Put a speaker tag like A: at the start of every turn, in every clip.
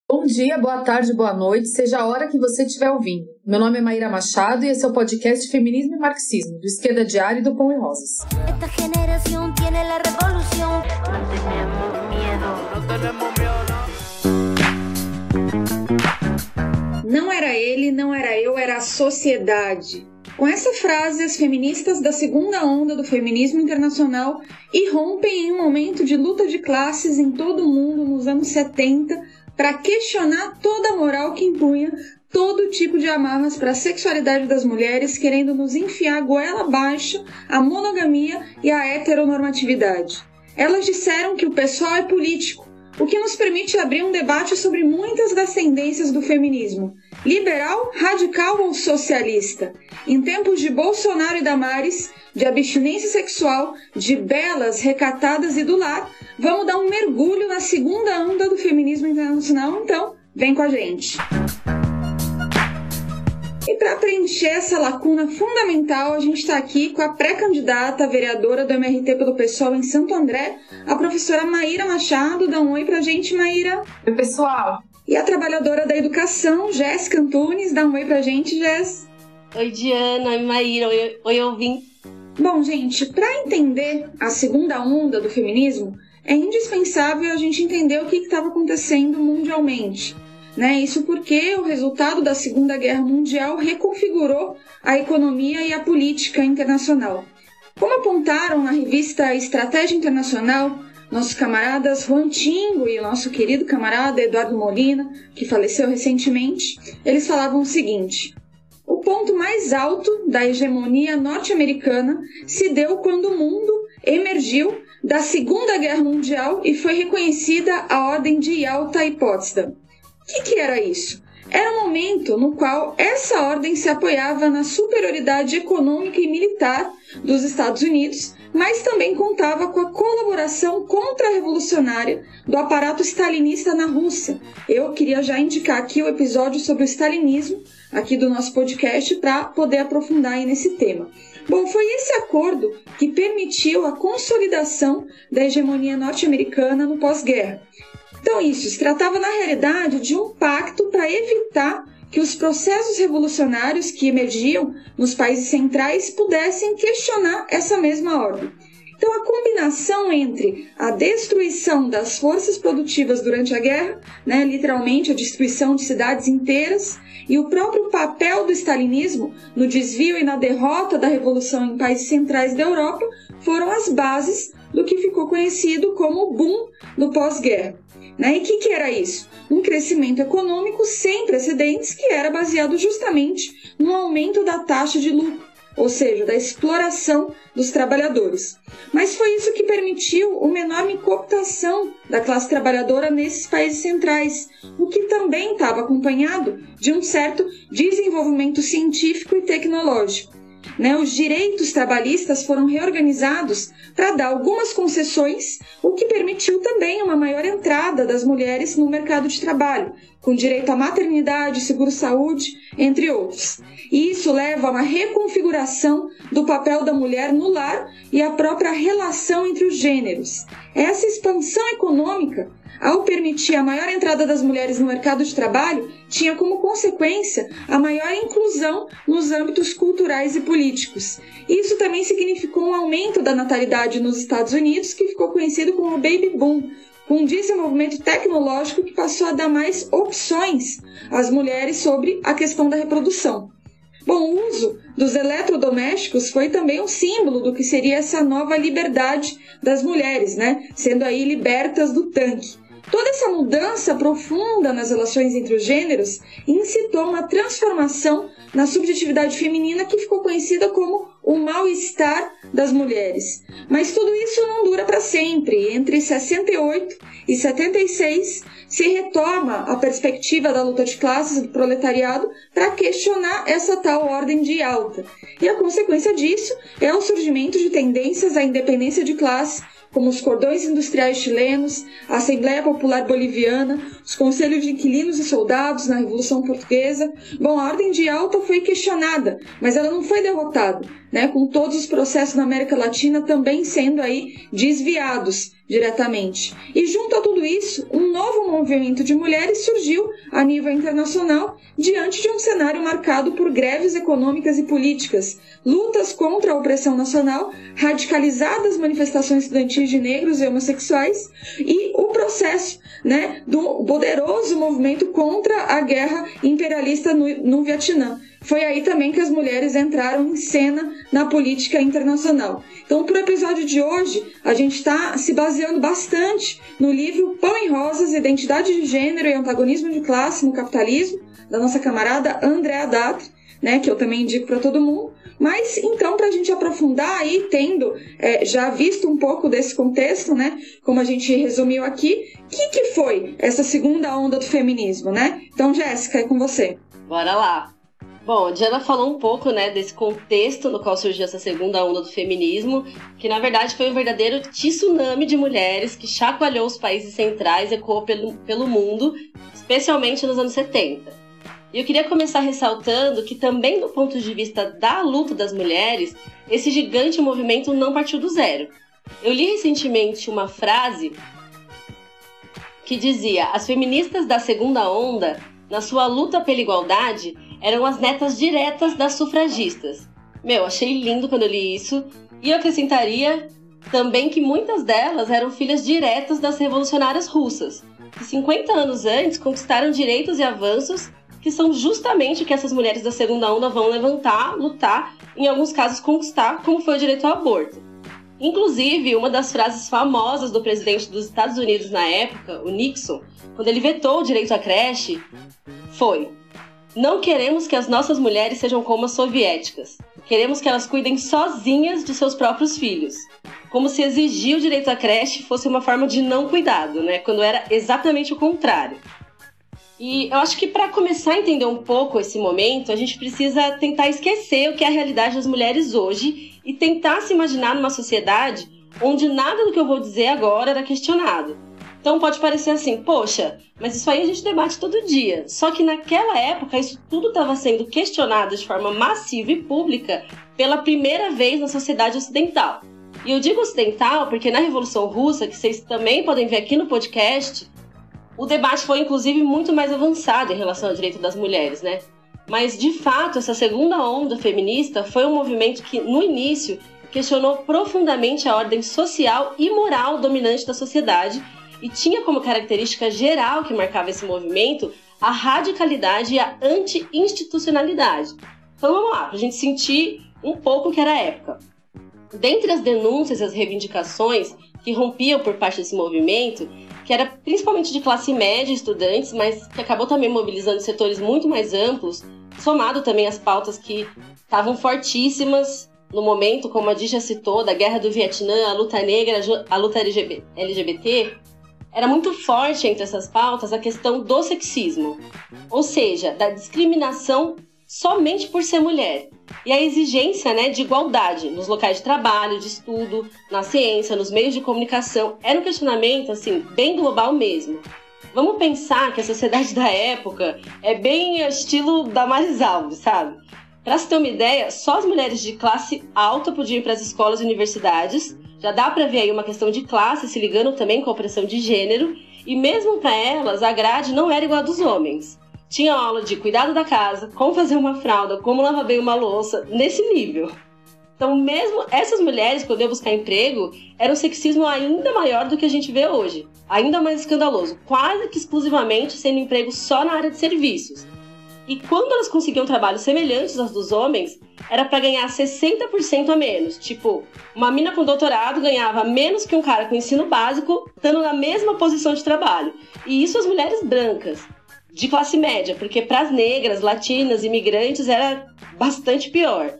A: Bom dia, boa tarde, boa noite, seja a hora que você estiver ouvindo. Meu nome é Maíra Machado e esse é o podcast Feminismo e Marxismo, do Esquerda Diário e do Pão e Rosas.
B: Não era ele, não era eu, era a sociedade. Com essa frase, as feministas da segunda onda do feminismo internacional irrompem em um momento de luta de classes em todo o mundo nos anos 70 para questionar toda a moral que impunha todo tipo de amarras para a sexualidade das mulheres, querendo nos enfiar goela abaixo a monogamia e a heteronormatividade. Elas disseram que o pessoal é político, o que nos permite abrir um debate sobre muitas das tendências do feminismo. Liberal, radical ou socialista? Em tempos de Bolsonaro e Damares, de abstinência sexual, de belas, recatadas e do lar, vamos dar um mergulho na segunda onda do feminismo internacional, então vem com a gente. E para preencher essa lacuna fundamental, a gente está aqui com a pré-candidata a vereadora do MRT pelo PSOL em Santo André, a professora Maíra Machado. Dá um oi pra gente, Maíra.
A: Oi, pessoal.
B: E a trabalhadora da educação, Jéssica Antunes. Dá um oi pra gente, Jéssica.
C: Oi, Diana. Oi, Maíra. Oi, ouvinte.
B: Bom, gente, para entender a segunda onda do feminismo, é indispensável a gente entender o que estava acontecendo mundialmente. Isso porque o resultado da Segunda Guerra Mundial reconfigurou a economia e a política internacional. Como apontaram na revista Estratégia Internacional, nossos camaradas Juan Tingo e o nosso querido camarada Eduardo Molina, que faleceu recentemente, eles falavam o seguinte: o ponto mais alto da hegemonia norte-americana se deu quando o mundo emergiu da Segunda Guerra Mundial e foi reconhecida a Ordem de Yalta e Potsdam. O que era isso? Era um momento no qual essa ordem se apoiava na superioridade econômica e militar dos Estados Unidos, mas também contava com a colaboração contra-revolucionária do aparato stalinista na Rússia. Eu queria já indicar aqui o episódio sobre o stalinismo, aqui do nosso podcast, para poder aprofundar aí nesse tema. Bom, foi esse acordo que permitiu a consolidação da hegemonia norte-americana no pós-guerra. Então isso, se tratava na realidade de um pacto para evitar que os processos revolucionários que emergiam nos países centrais pudessem questionar essa mesma ordem. Então a combinação entre a destruição das forças produtivas durante a guerra, literalmente a destruição de cidades inteiras, e o próprio papel do stalinismo no desvio e na derrota da revolução em países centrais da Europa foram as bases do que ficou conhecido como o boom do pós-guerra. E o que era isso? Um crescimento econômico sem precedentes que era baseado justamente no aumento da taxa de lucro, ou seja, da exploração dos trabalhadores. Mas foi isso que permitiu uma enorme cooptação da classe trabalhadora nesses países centrais, o que também estava acompanhado de um certo desenvolvimento científico e tecnológico. Os direitos trabalhistas foram reorganizados para dar algumas concessões, o que permitiu também uma maior entrada das mulheres no mercado de trabalho, com direito à maternidade, seguro-saúde, entre outros. E isso leva a uma reconfiguração do papel da mulher no lar e a própria relação entre os gêneros. Essa expansão econômica, ao permitir a maior entrada das mulheres no mercado de trabalho, tinha como consequência a maior inclusão nos âmbitos culturais e políticos. Isso também significou um aumento da natalidade nos Estados Unidos, que ficou conhecido como baby boom, com um desenvolvimento tecnológico que passou a dar mais opções às mulheres sobre a questão da reprodução. Bom, o uso dos eletrodomésticos foi também um símbolo do que seria essa nova liberdade das mulheres, sendo aí libertas do tanque. Toda essa mudança profunda nas relações entre os gêneros incitou uma transformação na subjetividade feminina que ficou conhecida como o mal-estar das mulheres. Mas tudo isso não dura para sempre. Entre 68 e 76 se retoma a perspectiva da luta de classes do proletariado para questionar essa tal ordem de Yalta. E a consequência disso é o surgimento de tendências à independência de classe, como os cordões industriais chilenos, a Assembleia Popular Boliviana, os conselhos de inquilinos e soldados na Revolução Portuguesa. Bom, a ordem de Yalta foi questionada, mas ela não foi derrotada. né, com todos os processos na América Latina também sendo aí desviados diretamente. E junto a tudo isso, um novo movimento de mulheres surgiu a nível internacional diante de um cenário marcado por greves econômicas e políticas, lutas contra a opressão nacional, radicalizadas manifestações estudantis de negros e homossexuais e o processo, né, do poderoso movimento contra a guerra imperialista no Vietnã. Foi aí também que as mulheres entraram em cena na política internacional. Então, para o episódio de hoje, a gente está se baseando bastante no livro Pão e Rosas, Identidade de Gênero e Antagonismo de Classe no Capitalismo, da nossa camarada Andréa Datri, né, que eu também indico para todo mundo. Mas, então, para a gente aprofundar aí, tendo já visto um pouco desse contexto, né, como a gente resumiu aqui, o que foi essa segunda onda do feminismo, né? Então, Jéssica, é com você.
C: Bora lá. Bom, a Diana falou um pouco, né, desse contexto no qual surgiu essa segunda onda do feminismo, que na verdade foi um verdadeiro tsunami de mulheres que chacoalhou os países centrais e ecoou pelo mundo, especialmente nos anos 70. E eu queria começar ressaltando que também do ponto de vista da luta das mulheres, esse gigante movimento não partiu do zero. Eu li recentemente uma frase que dizia: as feministas da segunda onda, na sua luta pela igualdade, eram as netas diretas das sufragistas. Achei lindo quando eu li isso. E eu acrescentaria também que muitas delas eram filhas diretas das revolucionárias russas, que 50 anos antes conquistaram direitos e avanços que são justamente o que essas mulheres da segunda onda vão levantar, lutar, em alguns casos conquistar, como foi o direito ao aborto. Inclusive, uma das frases famosas do presidente dos Estados Unidos na época, o Nixon, quando ele vetou o direito à creche, foi: não queremos que as nossas mulheres sejam como as soviéticas. Queremos que elas cuidem sozinhas de seus próprios filhos. Como se exigir o direito à creche fosse uma forma de não cuidado, né? Quando era exatamente o contrário. E eu acho que para começar a entender um pouco esse momento, a gente precisa tentar esquecer o que é a realidade das mulheres hoje e tentar se imaginar numa sociedade onde nada do que eu vou dizer agora era questionado. Então pode parecer assim, poxa, mas isso aí a gente debate todo dia. Só que naquela época isso tudo estava sendo questionado de forma massiva e pública pela primeira vez na sociedade ocidental. E eu digo ocidental porque na Revolução Russa, que vocês também podem ver aqui no podcast, o debate foi inclusive muito mais avançado em relação ao direito das mulheres, né? Mas de fato essa segunda onda feminista foi um movimento que no início questionou profundamente a ordem social e moral dominante da sociedade e tinha como característica geral que marcava esse movimento a radicalidade e a anti-institucionalidade. Então vamos lá, para a gente sentir um pouco o que era a época. Dentre as denúncias e as reivindicações que rompiam por parte desse movimento, que era principalmente de classe média, estudantes, mas que acabou também mobilizando setores muito mais amplos, somado também às pautas que estavam fortíssimas no momento, como a Di já citou, da Guerra do Vietnã, a luta negra, a luta LGBT, era muito forte entre essas pautas a questão do sexismo, ou seja, da discriminação somente por ser mulher, e a exigência, né, de igualdade nos locais de trabalho, de estudo, na ciência, nos meios de comunicação. Era um questionamento assim, bem global mesmo. Vamos pensar que a sociedade da época é bem estilo Damares Alves, sabe? Para se ter uma ideia, só as mulheres de classe alta podiam ir para as escolas e universidades. Já dá para ver aí uma questão de classe se ligando também com a opressão de gênero. E mesmo para elas, a grade não era igual a dos homens. Tinha aula de cuidado da casa, como fazer uma fralda, como lavar bem uma louça, nesse nível. Então, mesmo essas mulheres, quando iam buscar emprego, era um sexismo ainda maior do que a gente vê hoje. Ainda mais escandaloso, quase que exclusivamente sendo emprego só na área de serviços. E quando elas conseguiam trabalhos semelhantes aos dos homens, era para ganhar 60% a menos. Tipo, uma mina com doutorado ganhava menos que um cara com ensino básico, estando na mesma posição de trabalho. E isso as mulheres brancas, de classe média, porque para as negras, latinas, imigrantes era bastante pior.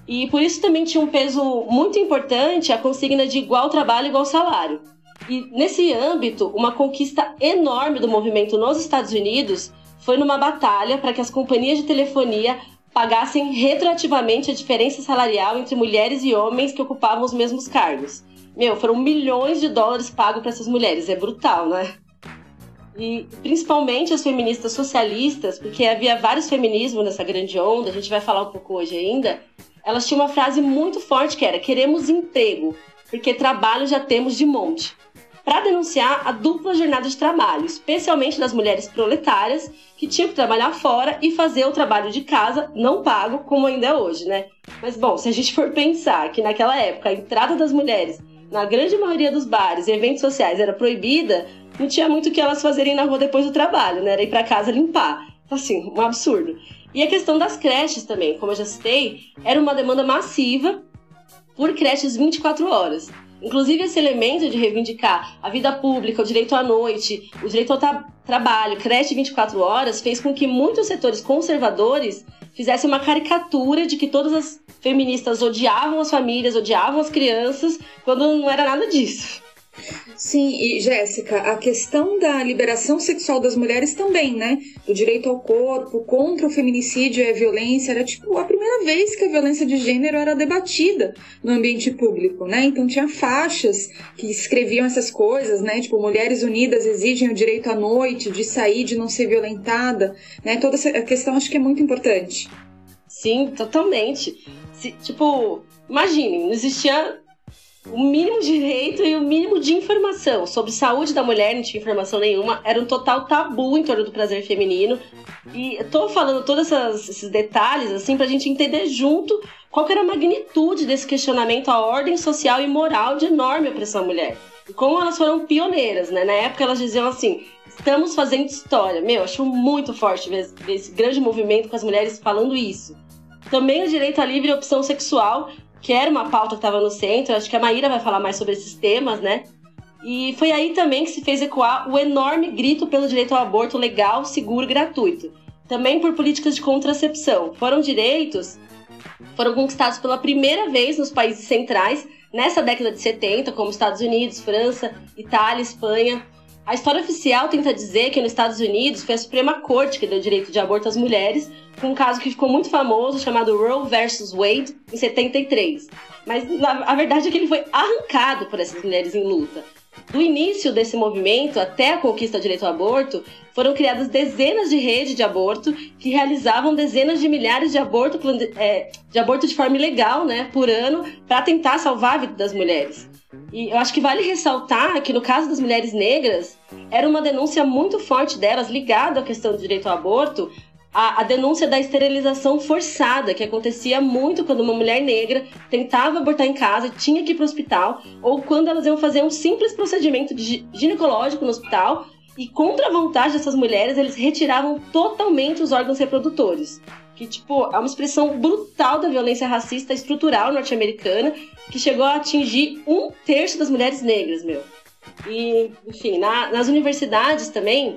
C: E por isso também tinha um peso muito importante a consigna de igual trabalho, igual salário. E nesse âmbito, uma conquista enorme do movimento nos Estados Unidos foi numa batalha para que as companhias de telefonia pagassem retroativamente a diferença salarial entre mulheres e homens que ocupavam os mesmos cargos. Foram milhões de dólares pagos para essas mulheres, é brutal, né? E principalmente as feministas socialistas, porque havia vários feminismos nessa grande onda, a gente vai falar um pouco hoje ainda, elas tinham uma frase muito forte que era: queremos emprego, porque trabalho já temos de monte. Para denunciar a dupla jornada de trabalho, especialmente das mulheres proletárias que tinham que trabalhar fora e fazer o trabalho de casa não pago, como ainda é hoje, né? Mas, bom, se a gente for pensar que naquela época a entrada das mulheres na grande maioria dos bares e eventos sociais era proibida, não tinha muito o que elas fazerem na rua depois do trabalho, né? Era ir para casa limpar. Então, assim, um absurdo. E a questão das creches também, como eu já citei, era uma demanda massiva por creches 24 horas. Inclusive, esse elemento de reivindicar a vida pública, o direito à noite, o direito ao trabalho, creche 24 horas, fez com que muitos setores conservadores fizessem uma caricatura de que todas as feministas odiavam as famílias, odiavam as crianças, quando não era nada disso.
B: Sim, e Jéssica, a questão da liberação sexual das mulheres também, né? Do direito ao corpo, contra o feminicídio e a violência, era tipo a primeira vez que a violência de gênero era debatida no ambiente público, né? Então tinha faixas que escreviam essas coisas, né? Tipo, mulheres unidas exigem o direito à noite, de sair, de não ser violentada, né? Toda essa questão acho que é muito importante.
C: Sim, totalmente. Tipo, imaginem, não existia o mínimo de direito e o mínimo de informação sobre saúde da mulher, não tinha informação nenhuma, era um total tabu em torno do prazer feminino. E eu tô falando todos esses detalhes assim pra gente entender junto qual que era a magnitude desse questionamento à ordem social e moral de enorme opressão à mulher. E como elas foram pioneiras, né? Na época elas diziam assim: estamos fazendo história. Meu, acho muito forte ver esse grande movimento com as mulheres falando isso. Também o direito à livre opção sexual, que era uma pauta que estava no centro. Acho que a Maíra vai falar mais sobre esses temas, né? E foi aí também que se fez ecoar o enorme grito pelo direito ao aborto legal, seguro e gratuito. Também por políticas de contracepção. Foram conquistados pela primeira vez nos países centrais, nessa década de 70, como Estados Unidos, França, Itália, Espanha. A história oficial tenta dizer que nos Estados Unidos foi a Suprema Corte que deu direito de aborto às mulheres, com um caso que ficou muito famoso, chamado Roe vs. Wade, em 73. Mas a verdade é que ele foi arrancado por essas mulheres em luta. Do início desse movimento até a conquista do direito ao aborto, foram criadas dezenas de redes de aborto que realizavam dezenas de milhares de aborto de forma ilegal, né, por ano, para tentar salvar a vida das mulheres. E eu acho que vale ressaltar que no caso das mulheres negras, era uma denúncia muito forte delas, ligada à questão do direito ao aborto, a denúncia da esterilização forçada, que acontecia muito quando uma mulher negra tentava abortar em casa e tinha que ir para o hospital, ou quando elas iam fazer um simples procedimento ginecológico no hospital, e contra a vontade dessas mulheres, eles retiravam totalmente os órgãos reprodutores. Que, tipo, é uma expressão brutal da violência racista estrutural norte-americana, que chegou a atingir 1/3 das mulheres negras, meu. E, enfim, nas universidades também,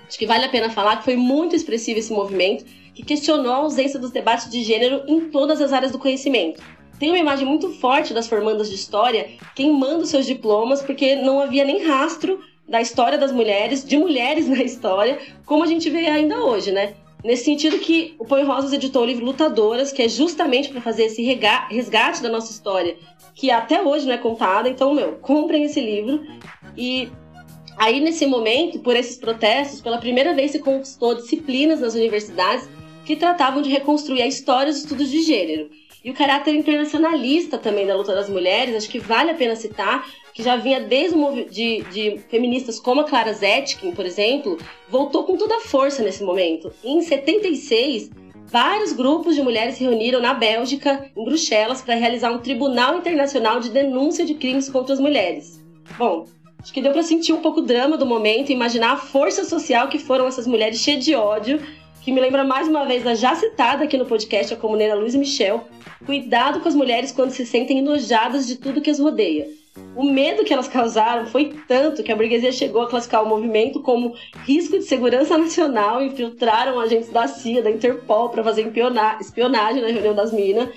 C: acho que vale a pena falar que foi muito expressivo esse movimento, que questionou a ausência dos debates de gênero em todas as áreas do conhecimento. Tem uma imagem muito forte das formandas de história queimando seus diplomas, porque não havia nem rastro da história das mulheres, de mulheres na história, como a gente vê ainda hoje, né? Nesse sentido que o Põe Rosas editou o livro Lutadoras, que é justamente para fazer esse resgate da nossa história, que até hoje não é contada. Então, comprem esse livro. E aí, nesse momento, por esses protestos, pela primeira vez se conquistou disciplinas nas universidades que tratavam de reconstruir a história dos estudos de gênero. E o caráter internacionalista também da luta das mulheres, acho que vale a pena citar, que já vinha desde de feministas como a Clara Zetkin, por exemplo, voltou com toda a força nesse momento. Em 76, vários grupos de mulheres se reuniram na Bélgica, em Bruxelas, para realizar um tribunal internacional de denúncia de crimes contra as mulheres. Bom, acho que deu para sentir um pouco o drama do momento e imaginar a força social que foram essas mulheres cheias de ódio, que me lembra mais uma vez da já citada aqui no podcast a comuneira Luísa Michel. Cuidado com as mulheres quando se sentem enojadas de tudo que as rodeia. O medo que elas causaram foi tanto que a burguesia chegou a classificar o movimento como risco de segurança nacional e infiltraram agentes da CIA, da Interpol, para fazer espionagem na reunião das minas.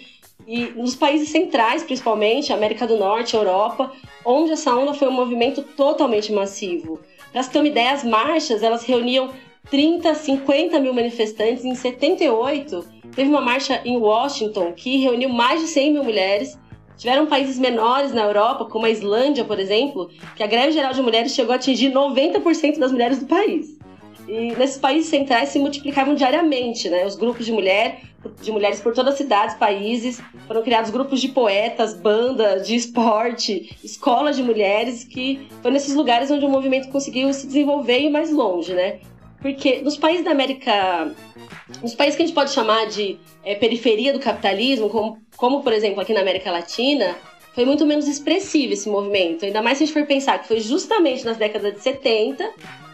C: E nos países centrais, principalmente, América do Norte, Europa, onde essa onda foi um movimento totalmente massivo. Para se ter uma ideia, as marchas elas reuniam 30, 50 mil manifestantes. Em 78, teve uma marcha em Washington que reuniu mais de 100 mil mulheres. Tiveram países menores na Europa, como a Islândia, por exemplo, que a greve geral de mulheres chegou a atingir 90% das mulheres do país. E nesses países centrais se multiplicavam diariamente, né? Os grupos de mulheres por todas as cidades, países, foram criados grupos de poetas, bandas de esporte, escolas de mulheres, que foi nesses lugares onde o movimento conseguiu se desenvolver e ir mais longe, né? Porque nos países da América, nos países que a gente pode chamar de periferia do capitalismo, como por exemplo aqui na América Latina, foi muito menos expressivo esse movimento. Ainda mais se a gente for pensar que foi justamente nas décadas de 70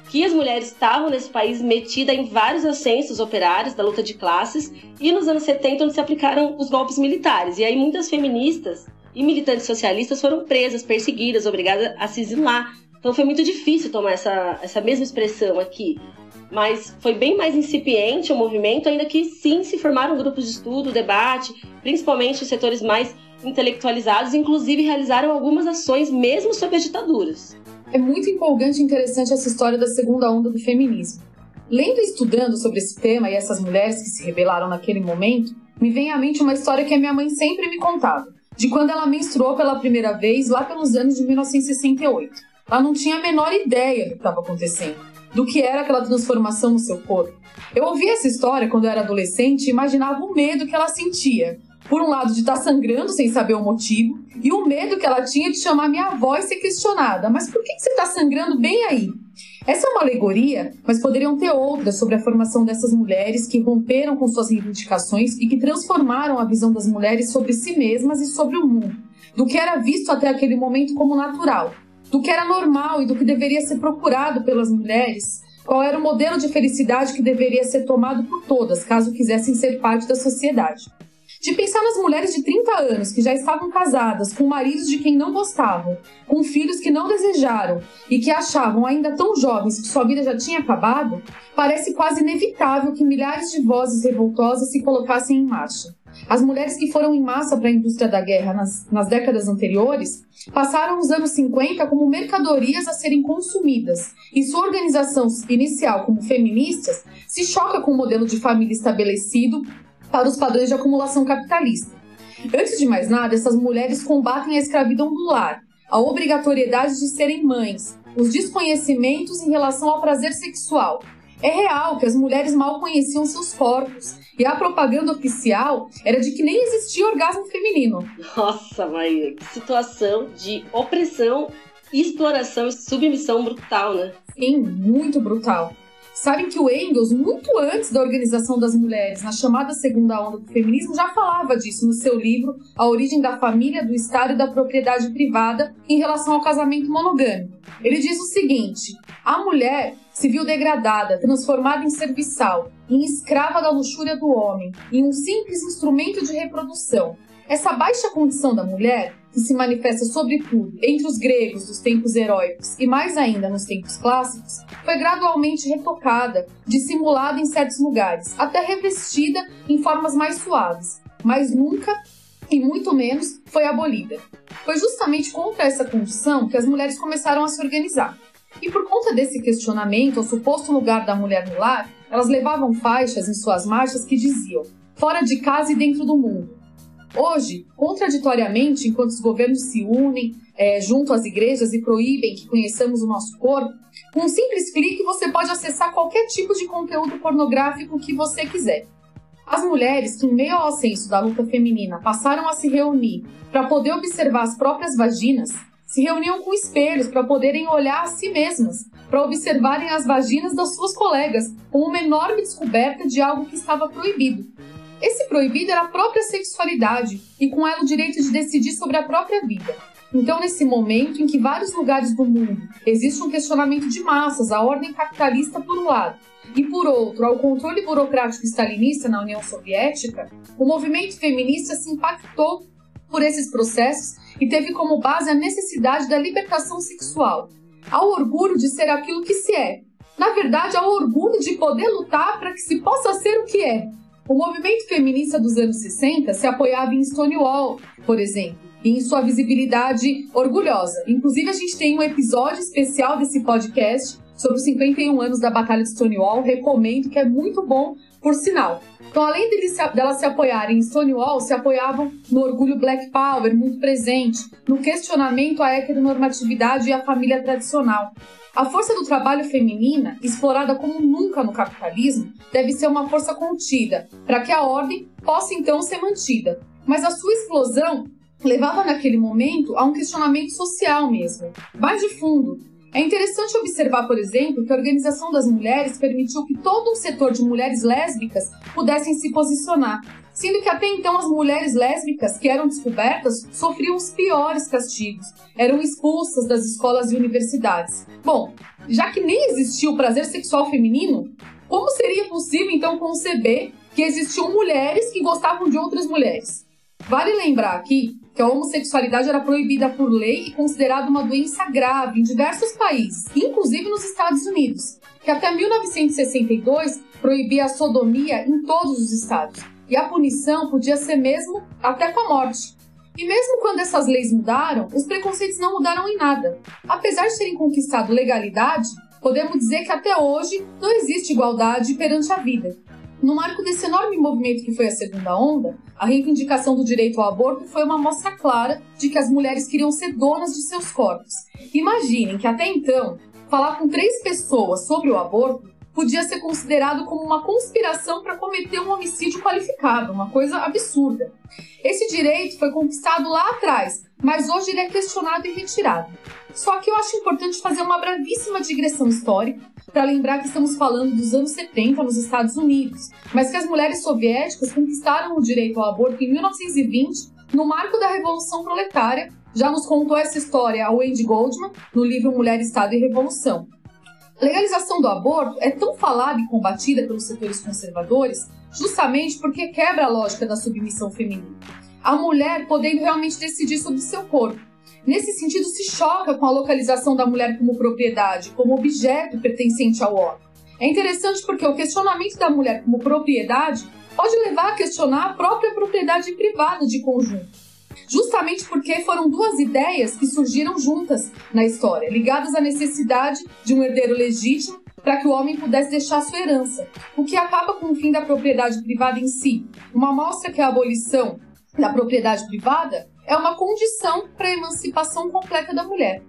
C: que as mulheres estavam nesse país metidas em vários ascensos operários da luta de classes, e nos anos 70 onde se aplicaram os golpes militares. E aí muitas feministas e militantes socialistas foram presas, perseguidas, obrigadas a se exilar. Então foi muito difícil tomar essa mesma expressão aqui. Mas foi bem mais incipiente o movimento, ainda que sim se formaram grupos de estudo, debate, principalmente os setores mais intelectualizados, inclusive realizaram algumas ações mesmo sob as ditaduras.
A: É muito empolgante e interessante essa história da segunda onda do feminismo. Lendo e estudando sobre esse tema e essas mulheres que se rebelaram naquele momento, me vem à mente uma história que a minha mãe sempre me contava, de quando ela menstruou pela primeira vez lá pelos anos de 1968. Ela não tinha a menor ideia do que estava acontecendo, do que era aquela transformação no seu corpo. Eu ouvi essa história quando eu era adolescente e imaginava o medo que ela sentia. Por um lado, de estar sangrando sem saber o motivo, e o medo que ela tinha de chamar minha avó e ser questionada. Mas por que você está sangrando bem aí? Essa é uma alegoria, mas poderiam ter outras sobre a formação dessas mulheres que romperam com suas reivindicações e que transformaram a visão das mulheres sobre si mesmas e sobre o mundo, do que era visto até aquele momento como natural, do que era normal e do que deveria ser procurado pelas mulheres, qual era o modelo de felicidade que deveria ser tomado por todas, caso quisessem ser parte da sociedade. De pensar nas mulheres de 30 anos que já estavam casadas, com maridos de quem não gostavam, com filhos que não desejaram e que achavam ainda tão jovens que sua vida já tinha acabado, parece quase inevitável que milhares de vozes revoltosas se colocassem em marcha. As mulheres que foram em massa para a indústria da guerra nas décadas anteriores passaram os anos 50 como mercadorias a serem consumidas, e sua organização inicial como feministas se choca com o modelo de família estabelecido para os padrões de acumulação capitalista. Antes de mais nada, essas mulheres combatem a escravidão do lar, a obrigatoriedade de serem mães, os desconhecimentos em relação ao prazer sexual. É real que as mulheres mal conheciam seus corpos, e a propaganda oficial era de que nem existia orgasmo feminino.
C: Nossa, Maíra, que situação de opressão, exploração e submissão brutal, né?
A: Sim, muito brutal. Sabem que o Engels, muito antes da organização das mulheres, na chamada segunda onda do feminismo, já falava disso no seu livro A Origem da Família, do Estado e da Propriedade Privada em relação ao casamento monogâmico. Ele diz o seguinte: a mulher se viu degradada, transformada em serviçal, em escrava da luxúria do homem, em um simples instrumento de reprodução. Essa baixa condição da mulher, que se manifesta sobretudo entre os gregos dos tempos heróicos e mais ainda nos tempos clássicos, foi gradualmente retocada, dissimulada em certos lugares, até revestida em formas mais suaves, mas nunca, e muito menos, foi abolida. Foi justamente contra essa condição que as mulheres começaram a se organizar. E por conta desse questionamento ao suposto lugar da mulher no lar, elas levavam faixas em suas marchas que diziam: fora de casa e dentro do mundo. Hoje, contraditoriamente, enquanto os governos se unem junto às igrejas e proíbem que conheçamos o nosso corpo, com um simples clique você pode acessar qualquer tipo de conteúdo pornográfico que você quiser. As mulheres que, em meio ao ascenso da luta feminina, passaram a se reunir para poder observar as próprias vaginas, se reuniam com espelhos para poderem olhar a si mesmas, para observarem as vaginas das suas colegas, como uma enorme descoberta de algo que estava proibido. Esse proibido era a própria sexualidade e com ela o direito de decidir sobre a própria vida. Então, nesse momento em que vários lugares do mundo existe um questionamento de massas à ordem capitalista por um lado e por outro ao controle burocrático stalinista na União Soviética, o movimento feminista se impactou por esses processos e teve como base a necessidade da libertação sexual, ao orgulho de ser aquilo que se é. Na verdade, ao orgulho de poder lutar para que se possa ser o que é. O movimento feminista dos anos 60 se apoiava em Stonewall, por exemplo, e em sua visibilidade orgulhosa. Inclusive, a gente tem um episódio especial desse podcast sobre os 51 anos da Batalha de Stonewall, recomendo, que é muito bom, por sinal. Então, além delas se apoiarem em Stonewall, se apoiavam no orgulho Black Power, muito presente, no questionamento à heteronormatividade e à família tradicional. A força do trabalho feminina, explorada como nunca no capitalismo, deve ser uma força contida, para que a ordem possa então ser mantida. Mas a sua explosão levava naquele momento a um questionamento social mesmo, mais de fundo. É interessante observar, por exemplo, que a Organização das Mulheres permitiu que todo um setor de mulheres lésbicas pudessem se posicionar, sendo que até então as mulheres lésbicas que eram descobertas sofriam os piores castigos, eram expulsas das escolas e universidades. Bom, já que nem existia o prazer sexual feminino, como seria possível então conceber que existiam mulheres que gostavam de outras mulheres? Vale lembrar aqui que a homossexualidade era proibida por lei e considerada uma doença grave em diversos países, inclusive nos Estados Unidos, que até 1962 proibia a sodomia em todos os estados, e a punição podia ser mesmo até com a morte. E mesmo quando essas leis mudaram, os preconceitos não mudaram em nada. Apesar de terem conquistado legalidade, podemos dizer que até hoje não existe igualdade perante a vida. No marco desse enorme movimento que foi a segunda onda, a reivindicação do direito ao aborto foi uma mostra clara de que as mulheres queriam ser donas de seus corpos. Imaginem que até então, falar com 3 pessoas sobre o aborto podia ser considerado como uma conspiração para cometer um homicídio qualificado, uma coisa absurda. Esse direito foi conquistado lá atrás, mas hoje ele é questionado e retirado. Só que eu acho importante fazer uma brevíssima digressão histórica para lembrar que estamos falando dos anos 70 nos Estados Unidos, mas que as mulheres soviéticas conquistaram o direito ao aborto em 1920, no marco da Revolução Proletária. Já nos contou essa história a Wendy Goldman, no livro Mulher, Estado e Revolução. A legalização do aborto é tão falada e combatida pelos setores conservadores justamente porque quebra a lógica da submissão feminina. A mulher podendo realmente decidir sobre o seu corpo. Nesse sentido, se choca com a localização da mulher como propriedade, como objeto pertencente ao homem. É interessante porque o questionamento da mulher como propriedade pode levar a questionar a própria propriedade privada de conjunto. Justamente porque foram 2 ideias que surgiram juntas na história, ligadas à necessidade de um herdeiro legítimo para que o homem pudesse deixar sua herança, o que acaba com o fim da propriedade privada em si. Uma mostra que a abolição da propriedade privada é uma condição para a emancipação completa da mulher.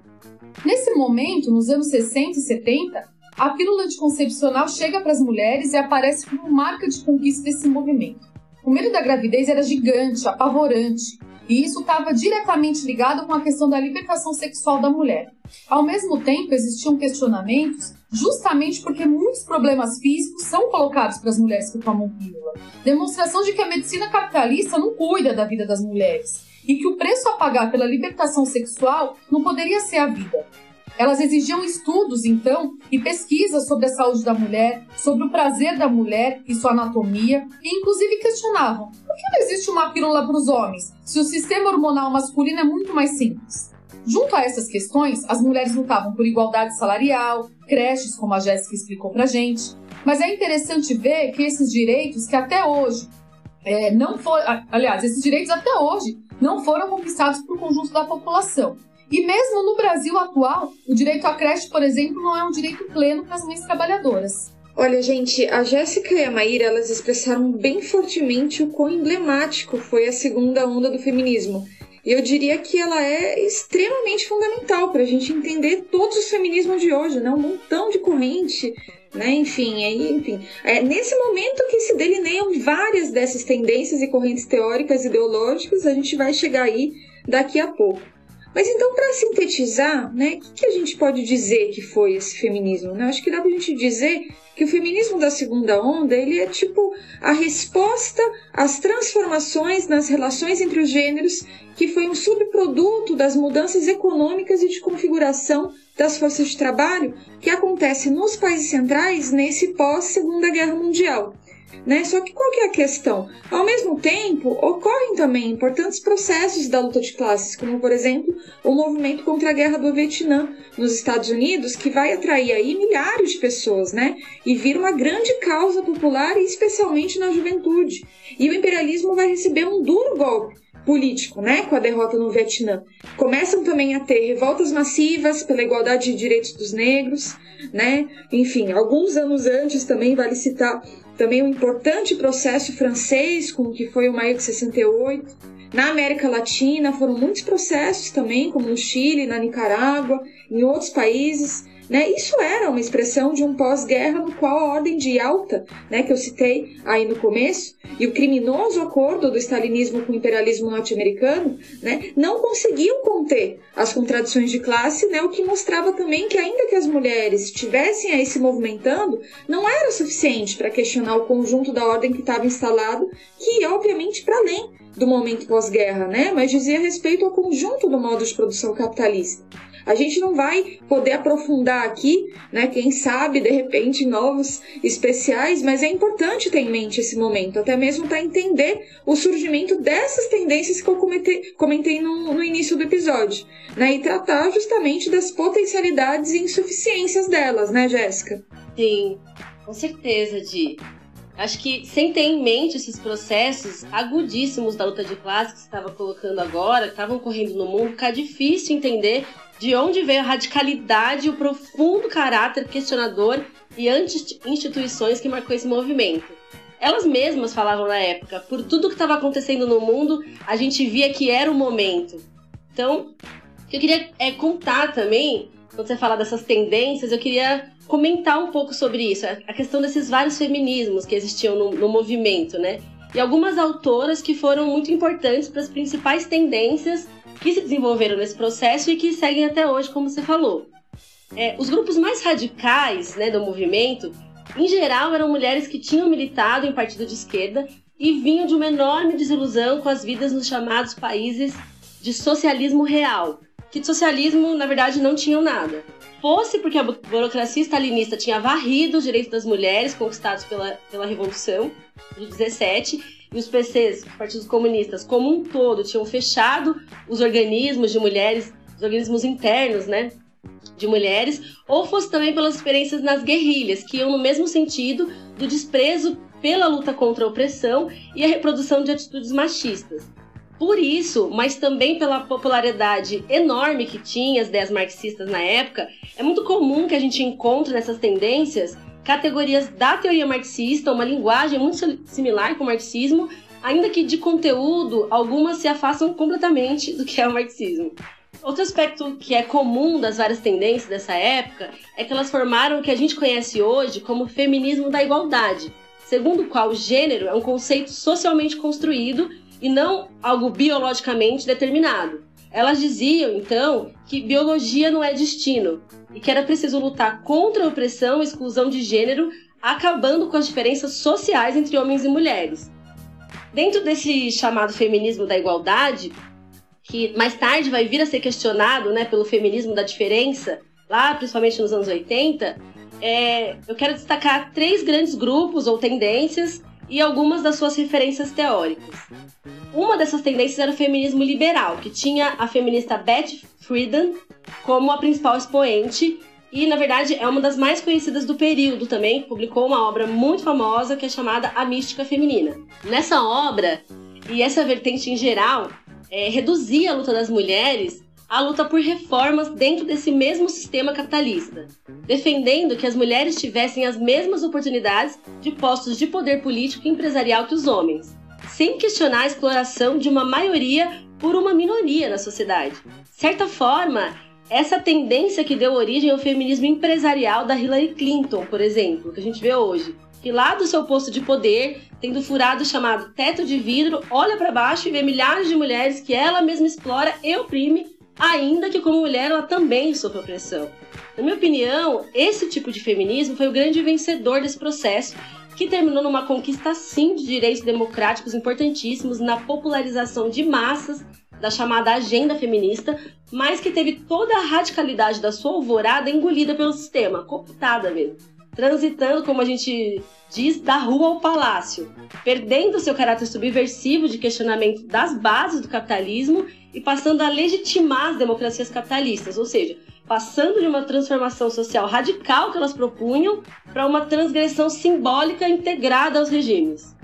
A: Nesse momento, nos anos 60 e 70, a pílula anticoncepcional chega para as mulheres e aparece como marca de conquista desse movimento. O medo da gravidez era gigante, apavorante, e isso estava diretamente ligado com a questão da libertação sexual da mulher. Ao mesmo tempo, existiam questionamentos justamente porque muitos problemas físicos são colocados para as mulheres que tomam pílula. Demonstração de que a medicina capitalista não cuida da vida das mulheres e que o preço a pagar pela libertação sexual não poderia ser a vida. Elas exigiam estudos, então, e pesquisas sobre a saúde da mulher, sobre o prazer da mulher e sua anatomia, e inclusive questionavam: por que não existe uma pílula para os homens, se o sistema hormonal masculino é muito mais simples? Junto a essas questões, as mulheres lutavam por igualdade salarial, creches, como a Jéssica explicou pra gente, mas é interessante ver que esses direitos que até hoje esses direitos até hoje não foram conquistados por conjunto da população. E mesmo no Brasil atual, o direito à creche, por exemplo, não é um direito pleno para as mães trabalhadoras.
B: Olha, gente, a Jéssica e a Maíra, elas expressaram bem fortemente o quão emblemático foi a segunda onda do feminismo. E eu diria que ela é extremamente fundamental para a gente entender todos os feminismos de hoje, né? Um montão de corrente, né? Enfim, é nesse momento que se delineiam várias dessas tendências e correntes teóricas e ideológicas. A gente vai chegar aí daqui a pouco. Mas então, para sintetizar, né, o que a gente pode dizer que foi esse feminismo? Né? Acho que dá pra gente dizer que o feminismo da segunda onda, ele é tipo a resposta às transformações nas relações entre os gêneros, que foi um subproduto das mudanças econômicas e de configuração das forças de trabalho que acontece nos países centrais nesse pós-Segunda Guerra Mundial. né? Só que qual que é a questão? Ao mesmo tempo, ocorrem também importantes processos da luta de classes, como, por exemplo, o movimento contra a Guerra do Vietnã nos Estados Unidos, que vai atrair aí milhares de pessoas, né? E vira uma grande causa popular, e especialmente na juventude. E o imperialismo vai receber um duro golpe político, né, com a derrota no Vietnã. Começam também a ter revoltas massivas pela igualdade de direitos dos negros, né? Enfim, alguns anos antes também vale citar também um importante processo francês, como que foi o Maio de 68. Na América Latina foram muitos processos também, como no Chile, na Nicarágua, em outros países, né? Isso era uma expressão de um pós-guerra no qual a ordem de Yalta, né, que eu citei aí no começo, e o criminoso acordo do stalinismo com o imperialismo norte-americano, né, não conseguiam conter as contradições de classe, né, o que mostrava também que, ainda que as mulheres estivessem aí se movimentando, não era suficiente para questionar o conjunto da ordem que estava instalado, que ia, obviamente, para além do momento pós-guerra, né, mas dizia respeito ao conjunto do modo de produção capitalista. A gente não vai poder aprofundar aqui, né, quem sabe, de repente, em novos especiais, mas é importante ter em mente esse momento, até mesmo para entender o surgimento dessas tendências que eu comentei no início do episódio, né, e tratar justamente das potencialidades e insuficiências delas, né, Jéssica?
C: Sim, com certeza, Di. Acho que, sem ter em mente esses processos agudíssimos da luta de classe que você estava colocando agora, que estavam ocorrendo no mundo, fica difícil entender de onde veio a radicalidade e o profundo caráter questionador e anti-instituições que marcou esse movimento. Elas mesmas falavam na época, por tudo que estava acontecendo no mundo, a gente via que era o momento. Então, o que eu queria contar também, quando você fala dessas tendências, eu queria comentar um pouco sobre isso, a questão desses vários feminismos que existiam no movimento, né? E algumas autoras que foram muito importantes para as principais tendências que se desenvolveram nesse processo e que seguem até hoje, como você falou. Os grupos mais radicais, né, do movimento, em geral, eram mulheres que tinham militado em partido de esquerda e vinham de uma enorme desilusão com as vidas nos chamados países de socialismo real, que de socialismo, na verdade, não tinham nada. Fosse porque a burocracia stalinista tinha varrido os direitos das mulheres conquistados pela Revolução de 17, e os PCs, os partidos comunistas, como um todo, tinham fechado os organismos de mulheres, os organismos internos, né, de mulheres, ou fosse também pelas experiências nas guerrilhas, que iam no mesmo sentido do desprezo pela luta contra a opressão e a reprodução de atitudes machistas. Por isso, mas também pela popularidade enorme que tinha as ideias marxistas na época, é muito comum que a gente encontre nessas tendências categorias da teoria marxista, uma linguagem muito similar com o marxismo, ainda que de conteúdo, algumas se afastam completamente do que é o marxismo. Outro aspecto que é comum das várias tendências dessa época é que elas formaram o que a gente conhece hoje como feminismo da igualdade, segundo o qual o gênero é um conceito socialmente construído e não algo biologicamente determinado. Elas diziam, então, que biologia não é destino e que era preciso lutar contra a opressão e exclusão de gênero, acabando com as diferenças sociais entre homens e mulheres. Dentro desse chamado feminismo da igualdade, que mais tarde vai vir a ser questionado, né, pelo feminismo da diferença, lá principalmente nos anos 80, eu quero destacar 3 grandes grupos ou tendências e algumas das suas referências teóricas. Uma dessas tendências era o feminismo liberal, que tinha a feminista Beth Friedan como a principal expoente e, na verdade, é uma das mais conhecidas do período também, que publicou uma obra muito famosa que é chamada A Mística Feminina. Nessa obra, e essa vertente em geral, reduzia a luta das mulheres à luta por reformas dentro desse mesmo sistema capitalista, defendendo que as mulheres tivessem as mesmas oportunidades de postos de poder político e empresarial que os homens, sem questionar a exploração de uma maioria por uma minoria na sociedade. De certa forma, essa tendência que deu origem ao feminismo empresarial da Hillary Clinton, por exemplo, que a gente vê hoje, que lá do seu posto de poder, tendo furado o chamado teto de vidro, olha para baixo e vê milhares de mulheres que ela mesma explora e oprime, ainda que como mulher ela também sofre opressão. Na minha opinião, esse tipo de feminismo foi o grande vencedor desse processo, que terminou numa conquista sim de direitos democráticos importantíssimos na popularização de massas da chamada agenda feminista, mas que teve toda a radicalidade da sua alvorada engolida pelo sistema, cooptada mesmo. transitando, como a gente diz, da rua ao palácio, perdendo seu caráter subversivo de questionamento das bases do capitalismo e passando a legitimar as democracias capitalistas, ou seja, passando de uma transformação social radical que elas propunham para uma transgressão simbólica integrada aos regimes.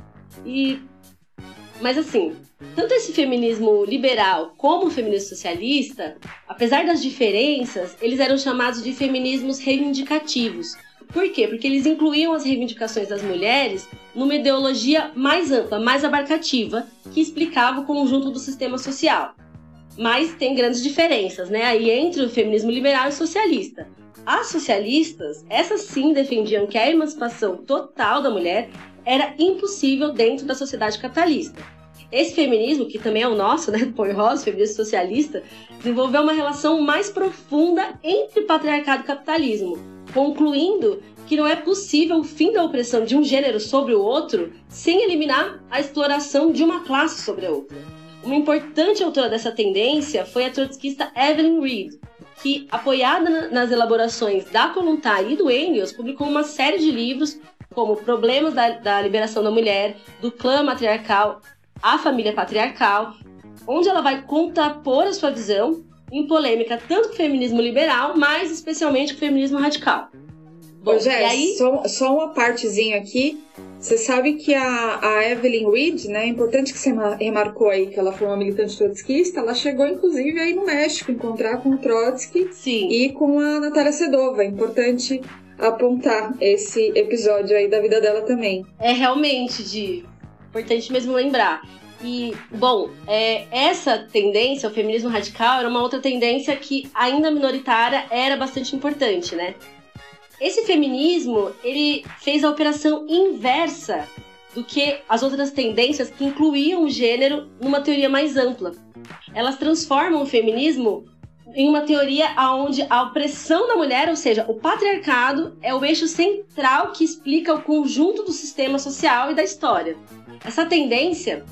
C: Mas assim, tanto esse feminismo liberal como o feminismo socialista, apesar das diferenças, eles eram chamados de feminismos reivindicativos. Por quê? Porque eles incluíam as reivindicações das mulheres numa ideologia mais ampla, mais abarcativa, que explicava o conjunto do sistema social. Mas tem grandes diferenças, né, aí entre o feminismo liberal e o socialista. As socialistas, essas sim defendiam que a emancipação total da mulher era impossível dentro da sociedade capitalista. Esse feminismo, que também é o nosso, né, Poirós, feminismo socialista, desenvolveu uma relação mais profunda entre patriarcado e capitalismo, concluindo que não é possível o fim da opressão de um gênero sobre o outro sem eliminar a exploração de uma classe sobre a outra. Uma importante autora dessa tendência foi a trotskista Evelyn Reed, que, apoiada nas elaborações da Kollontai e do Engels, publicou uma série de livros como Problemas da Liberação da Mulher, do Clã Matriarcal à Família Patriarcal, onde ela vai contrapor a sua visão em polêmica tanto com o feminismo liberal, mas especialmente com o feminismo radical.
B: Bom, aí... só uma partezinha aqui. Você sabe que a Evelyn Reed, né, é importante que você remarcou aí que ela foi uma militante trotskista, ela chegou inclusive aí no México encontrar com o Trotsky.
C: Sim.
B: E com a Natália Sedova. É importante apontar esse episódio aí da vida dela também.
C: É realmente, importante mesmo lembrar. E, bom, essa tendência, o feminismo radical, era uma outra tendência que, ainda minoritária, era bastante importante, né? Esse feminismo, ele fez a operação inversa do que as outras tendências que incluíam o gênero numa teoria mais ampla. Elas transformam o feminismo em uma teoria onde a opressão da mulher, ou seja, o patriarcado, é o eixo central que explica o conjunto do sistema social e da história. Essa tendência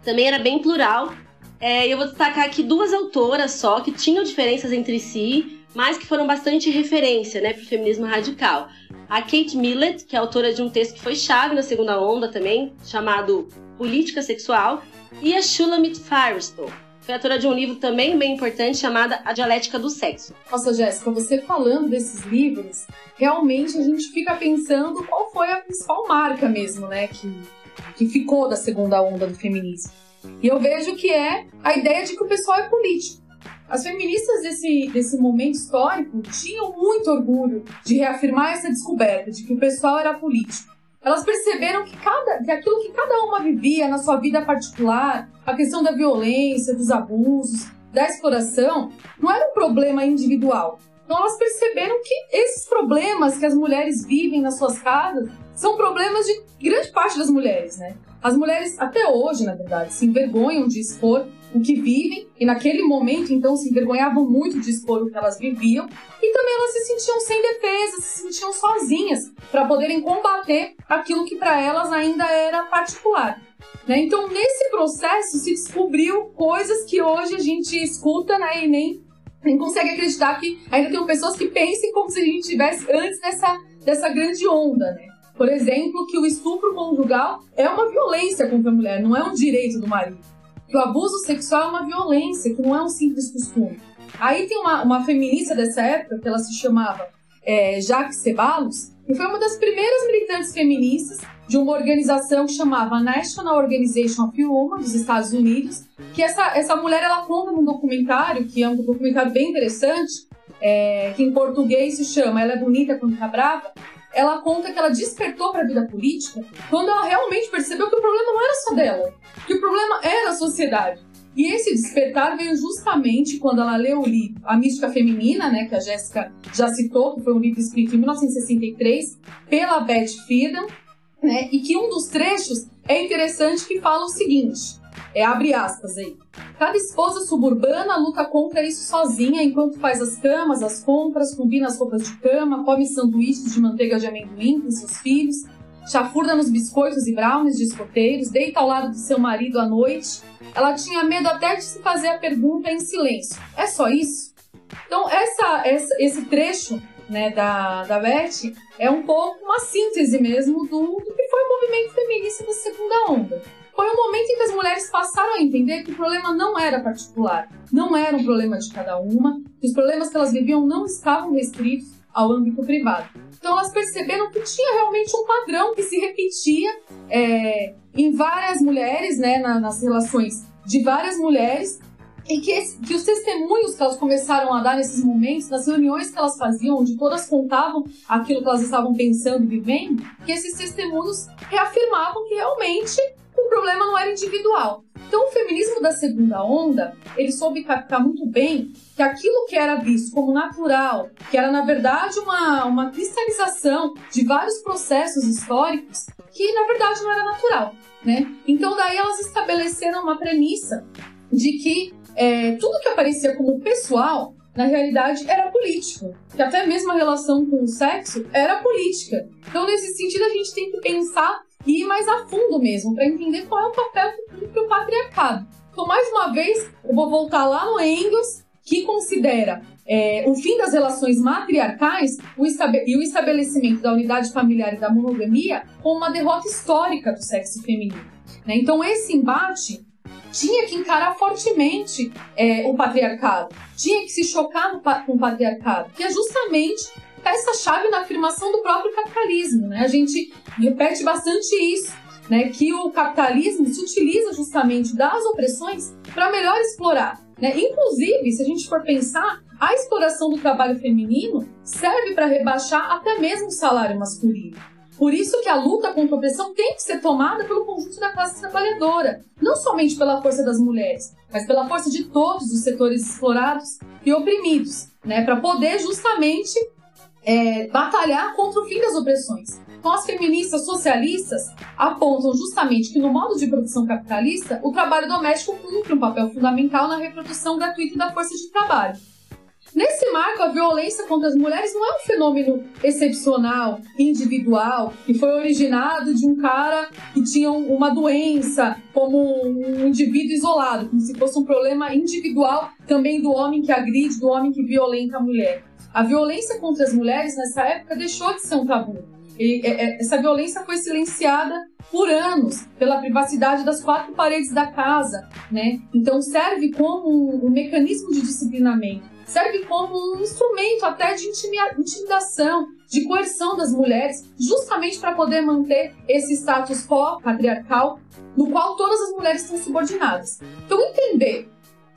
C: também era bem plural. Eu vou destacar aqui duas autoras só, que tinham diferenças entre si, mas que foram bastante referência, né, para o feminismo radical. A Kate Millett, que é autora de um texto que foi chave na segunda onda também, chamado Política Sexual, e a Shulamit Firestone, foi autora de um livro também bem importante chamado A Dialética do Sexo.
A: Nossa, Jéssica, você falando desses livros, realmente a gente fica pensando qual foi a principal marca mesmo, né, que ficou da segunda onda do feminismo. E eu vejo que é a ideia de que o pessoal é político. As feministas desse momento histórico tinham muito orgulho de reafirmar essa descoberta, de que o pessoal era político. Elas perceberam que aquilo que cada uma vivia na sua vida particular, a questão da violência, dos abusos, da exploração, não era um problema individual. Então elas perceberam que esses problemas que as mulheres vivem nas suas casas são problemas de grande parte das mulheres, né? As mulheres, até hoje, na verdade, se envergonham de expor o que vivem, e naquele momento, então, se envergonhavam muito de expor o que elas viviam, e também elas se sentiam sem defesa, se sentiam sozinhas para poderem combater aquilo que para elas ainda era particular, né? Então, nesse processo, se descobriu coisas que hoje a gente escuta, né, e nem consegue acreditar que ainda tem pessoas que pensem como se a gente estivesse antes dessa grande onda, né? Por exemplo, que o estupro conjugal é uma violência contra a mulher, não é um direito do marido. Que o abuso sexual é uma violência, que não é um simples costume. Aí tem uma feminista dessa época, que ela se chamava Jacques Ceballos, que foi uma das primeiras militantes feministas de uma organização que chamava National Organization of Women, dos Estados Unidos, que essa mulher, ela conta num documentário, que é um documentário bem interessante, que em português se chama Ela é Bonita Quando Tá Brava. Ela conta que ela despertou para a vida política quando ela realmente percebeu que o problema não era só dela, que o problema era a sociedade. E esse despertar veio justamente quando ela leu o livro A Mística Feminina, né, que a Jéssica já citou, que foi um livro escrito em 1963 pela Beth Friedan, né, e que um dos trechos é interessante, que fala o seguinte, abre aspas aí: cada esposa suburbana luta contra isso sozinha enquanto faz as camas, as compras, combina as roupas de cama, come sanduíches de manteiga de amendoim com seus filhos, chafurda nos biscoitos e brownies de escoteiros, deita ao lado do seu marido à noite. Ela tinha medo até de se fazer a pergunta em silêncio: é só isso? Então esse trecho né, da Beth, é um pouco uma síntese mesmo do que foi o movimento feminista da segunda onda. Foi um momento em que as mulheres passaram a entender que o problema não era particular, não era um problema de cada uma, que os problemas que elas viviam não estavam restritos ao âmbito privado. Então elas perceberam que tinha realmente um padrão que se repetia em várias mulheres, né, nas relações de várias mulheres, e que os testemunhos que elas começaram a dar nesses momentos, nas reuniões que elas faziam, onde todas contavam aquilo que elas estavam pensando e vivendo, que esses testemunhos reafirmavam que realmente o problema não era individual. Então, o feminismo da segunda onda, ele soube captar muito bem que aquilo que era visto como natural, que era, na verdade, uma cristalização de vários processos históricos, que, na verdade, não era natural, né? Então, daí elas estabeleceram uma premissa de que tudo que aparecia como pessoal, na realidade, era político. Que até mesmo a relação com o sexo era política. Então, nesse sentido, a gente tem que pensar e ir mais a fundo mesmo, para entender qual é o papel que cumpre o patriarcado. Então, mais uma vez, eu vou voltar lá no Engels, que considera o fim das relações matriarcais e o estabelecimento da unidade familiar e da monogamia como uma derrota histórica do sexo feminino, né? Então, esse embate tinha que encarar fortemente o patriarcado, tinha que se chocar com o patriarcado, que é justamente peça-chave na afirmação do próprio capitalismo, né? A gente repete bastante isso, né? Que o capitalismo se utiliza justamente das opressões para melhor explorar, né? Inclusive, se a gente for pensar, a exploração do trabalho feminino serve para rebaixar até mesmo o salário masculino. Por isso que a luta contra a opressão tem que ser tomada pelo conjunto da classe trabalhadora, não somente pela força das mulheres, mas pela força de todos os setores explorados e oprimidos, né? Para poder justamente batalhar contra o fim das opressões. Então, as feministas socialistas apontam justamente que no modo de produção capitalista, o trabalho doméstico cumpre um papel fundamental na reprodução gratuita da força de trabalho. Nesse marco, a violência contra as mulheres não é um fenômeno excepcional, individual, que foi originado de um cara que tinha uma doença, como um indivíduo isolado, como se fosse um problema individual também do homem que agride, do homem que violenta a mulher. A violência contra as mulheres, nessa época, deixou de ser um tabu. Essa violência foi silenciada por anos, pela privacidade das quatro paredes da casa, né? Então serve como um mecanismo de disciplinamento, serve como um instrumento até de intimidação, de coerção das mulheres, justamente para poder manter esse status quo patriarcal, no qual todas as mulheres estão subordinadas. Então entender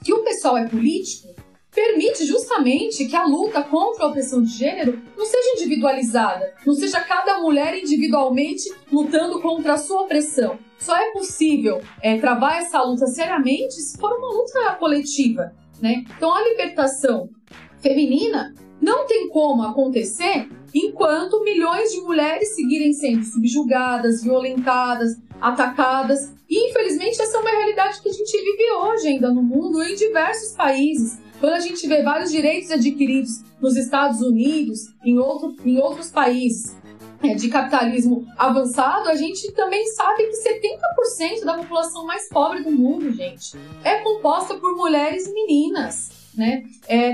A: que o pessoal é político permite justamente que a luta contra a opressão de gênero não seja individualizada, não seja cada mulher individualmente lutando contra a sua opressão. Só é possível travar essa luta seriamente se for uma luta coletiva, né? Então a libertação feminina não tem como acontecer enquanto milhões de mulheres seguirem sendo subjugadas, violentadas, atacadas. E infelizmente essa é uma realidade que a gente vive hoje ainda no mundo, em diversos países. Quando a gente vê vários direitos adquiridos nos Estados Unidos, em outros países de capitalismo avançado, a gente também sabe que 70% da população mais pobre do mundo, gente, é composta por mulheres e meninas, né?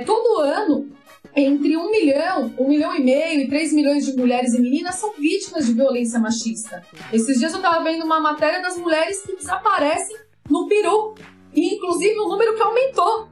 A: Todo ano, entre 1 milhão, 1,5 milhão e 3 milhões de mulheres e meninas são vítimas de violência machista. Esses dias eu estava vendo uma matéria das mulheres que desaparecem no Peru. E, inclusive, um número que aumentou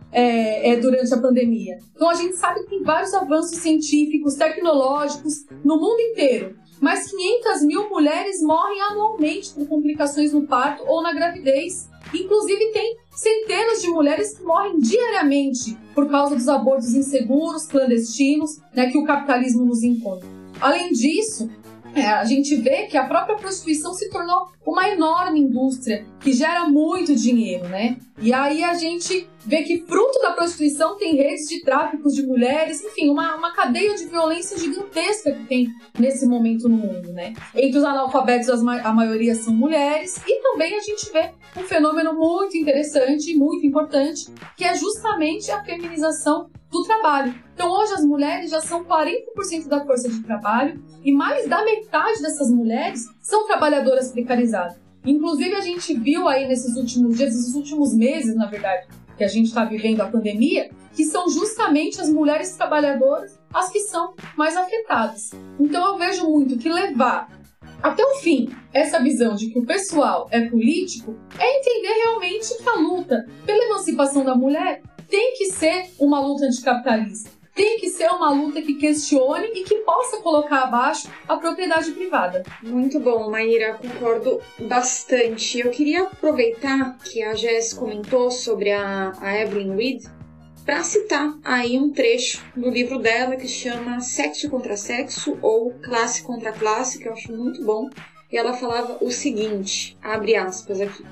A: durante a pandemia. Então, a gente sabe que tem vários avanços científicos, tecnológicos, no mundo inteiro. Mas 500 mil mulheres morrem anualmente por complicações no parto ou na gravidez. Inclusive, tem centenas de mulheres que morrem diariamente por causa dos abortos inseguros, clandestinos, né, que o capitalismo nos impõe. Além disso, a gente vê que a própria prostituição se tornou uma enorme indústria que gera muito dinheiro, né? E aí a gente vê que fruto da prostituição tem redes de tráficos de mulheres, enfim, uma cadeia de violência gigantesca que tem nesse momento no mundo, né? Entre os analfabetos, a maioria são mulheres, e também a gente vê um fenômeno muito interessante e muito importante, que é justamente a feminização do trabalho. Então hoje as mulheres já são 40% da força de trabalho e mais da metade dessas mulheres são trabalhadoras precarizadas. Inclusive a gente viu aí nesses últimos dias, nesses últimos meses, na verdade, que a gente está vivendo a pandemia, que são justamente as mulheres trabalhadoras as que são mais afetadas. Então eu vejo muito que levar até o fim essa visão de que o pessoal é político é entender realmente que a luta pela emancipação da mulher tem que ser uma luta anticapitalista. Tem que ser uma luta que questione e que possa colocar abaixo a propriedade privada.
B: Muito bom, Maíra, concordo bastante. Eu queria aproveitar que a Jess comentou sobre a Evelyn Reed para citar aí um trecho do livro dela que chama Sexo contra Sexo ou Classe contra Classe, que eu acho muito bom. E ela falava o seguinte, abre aspas aqui: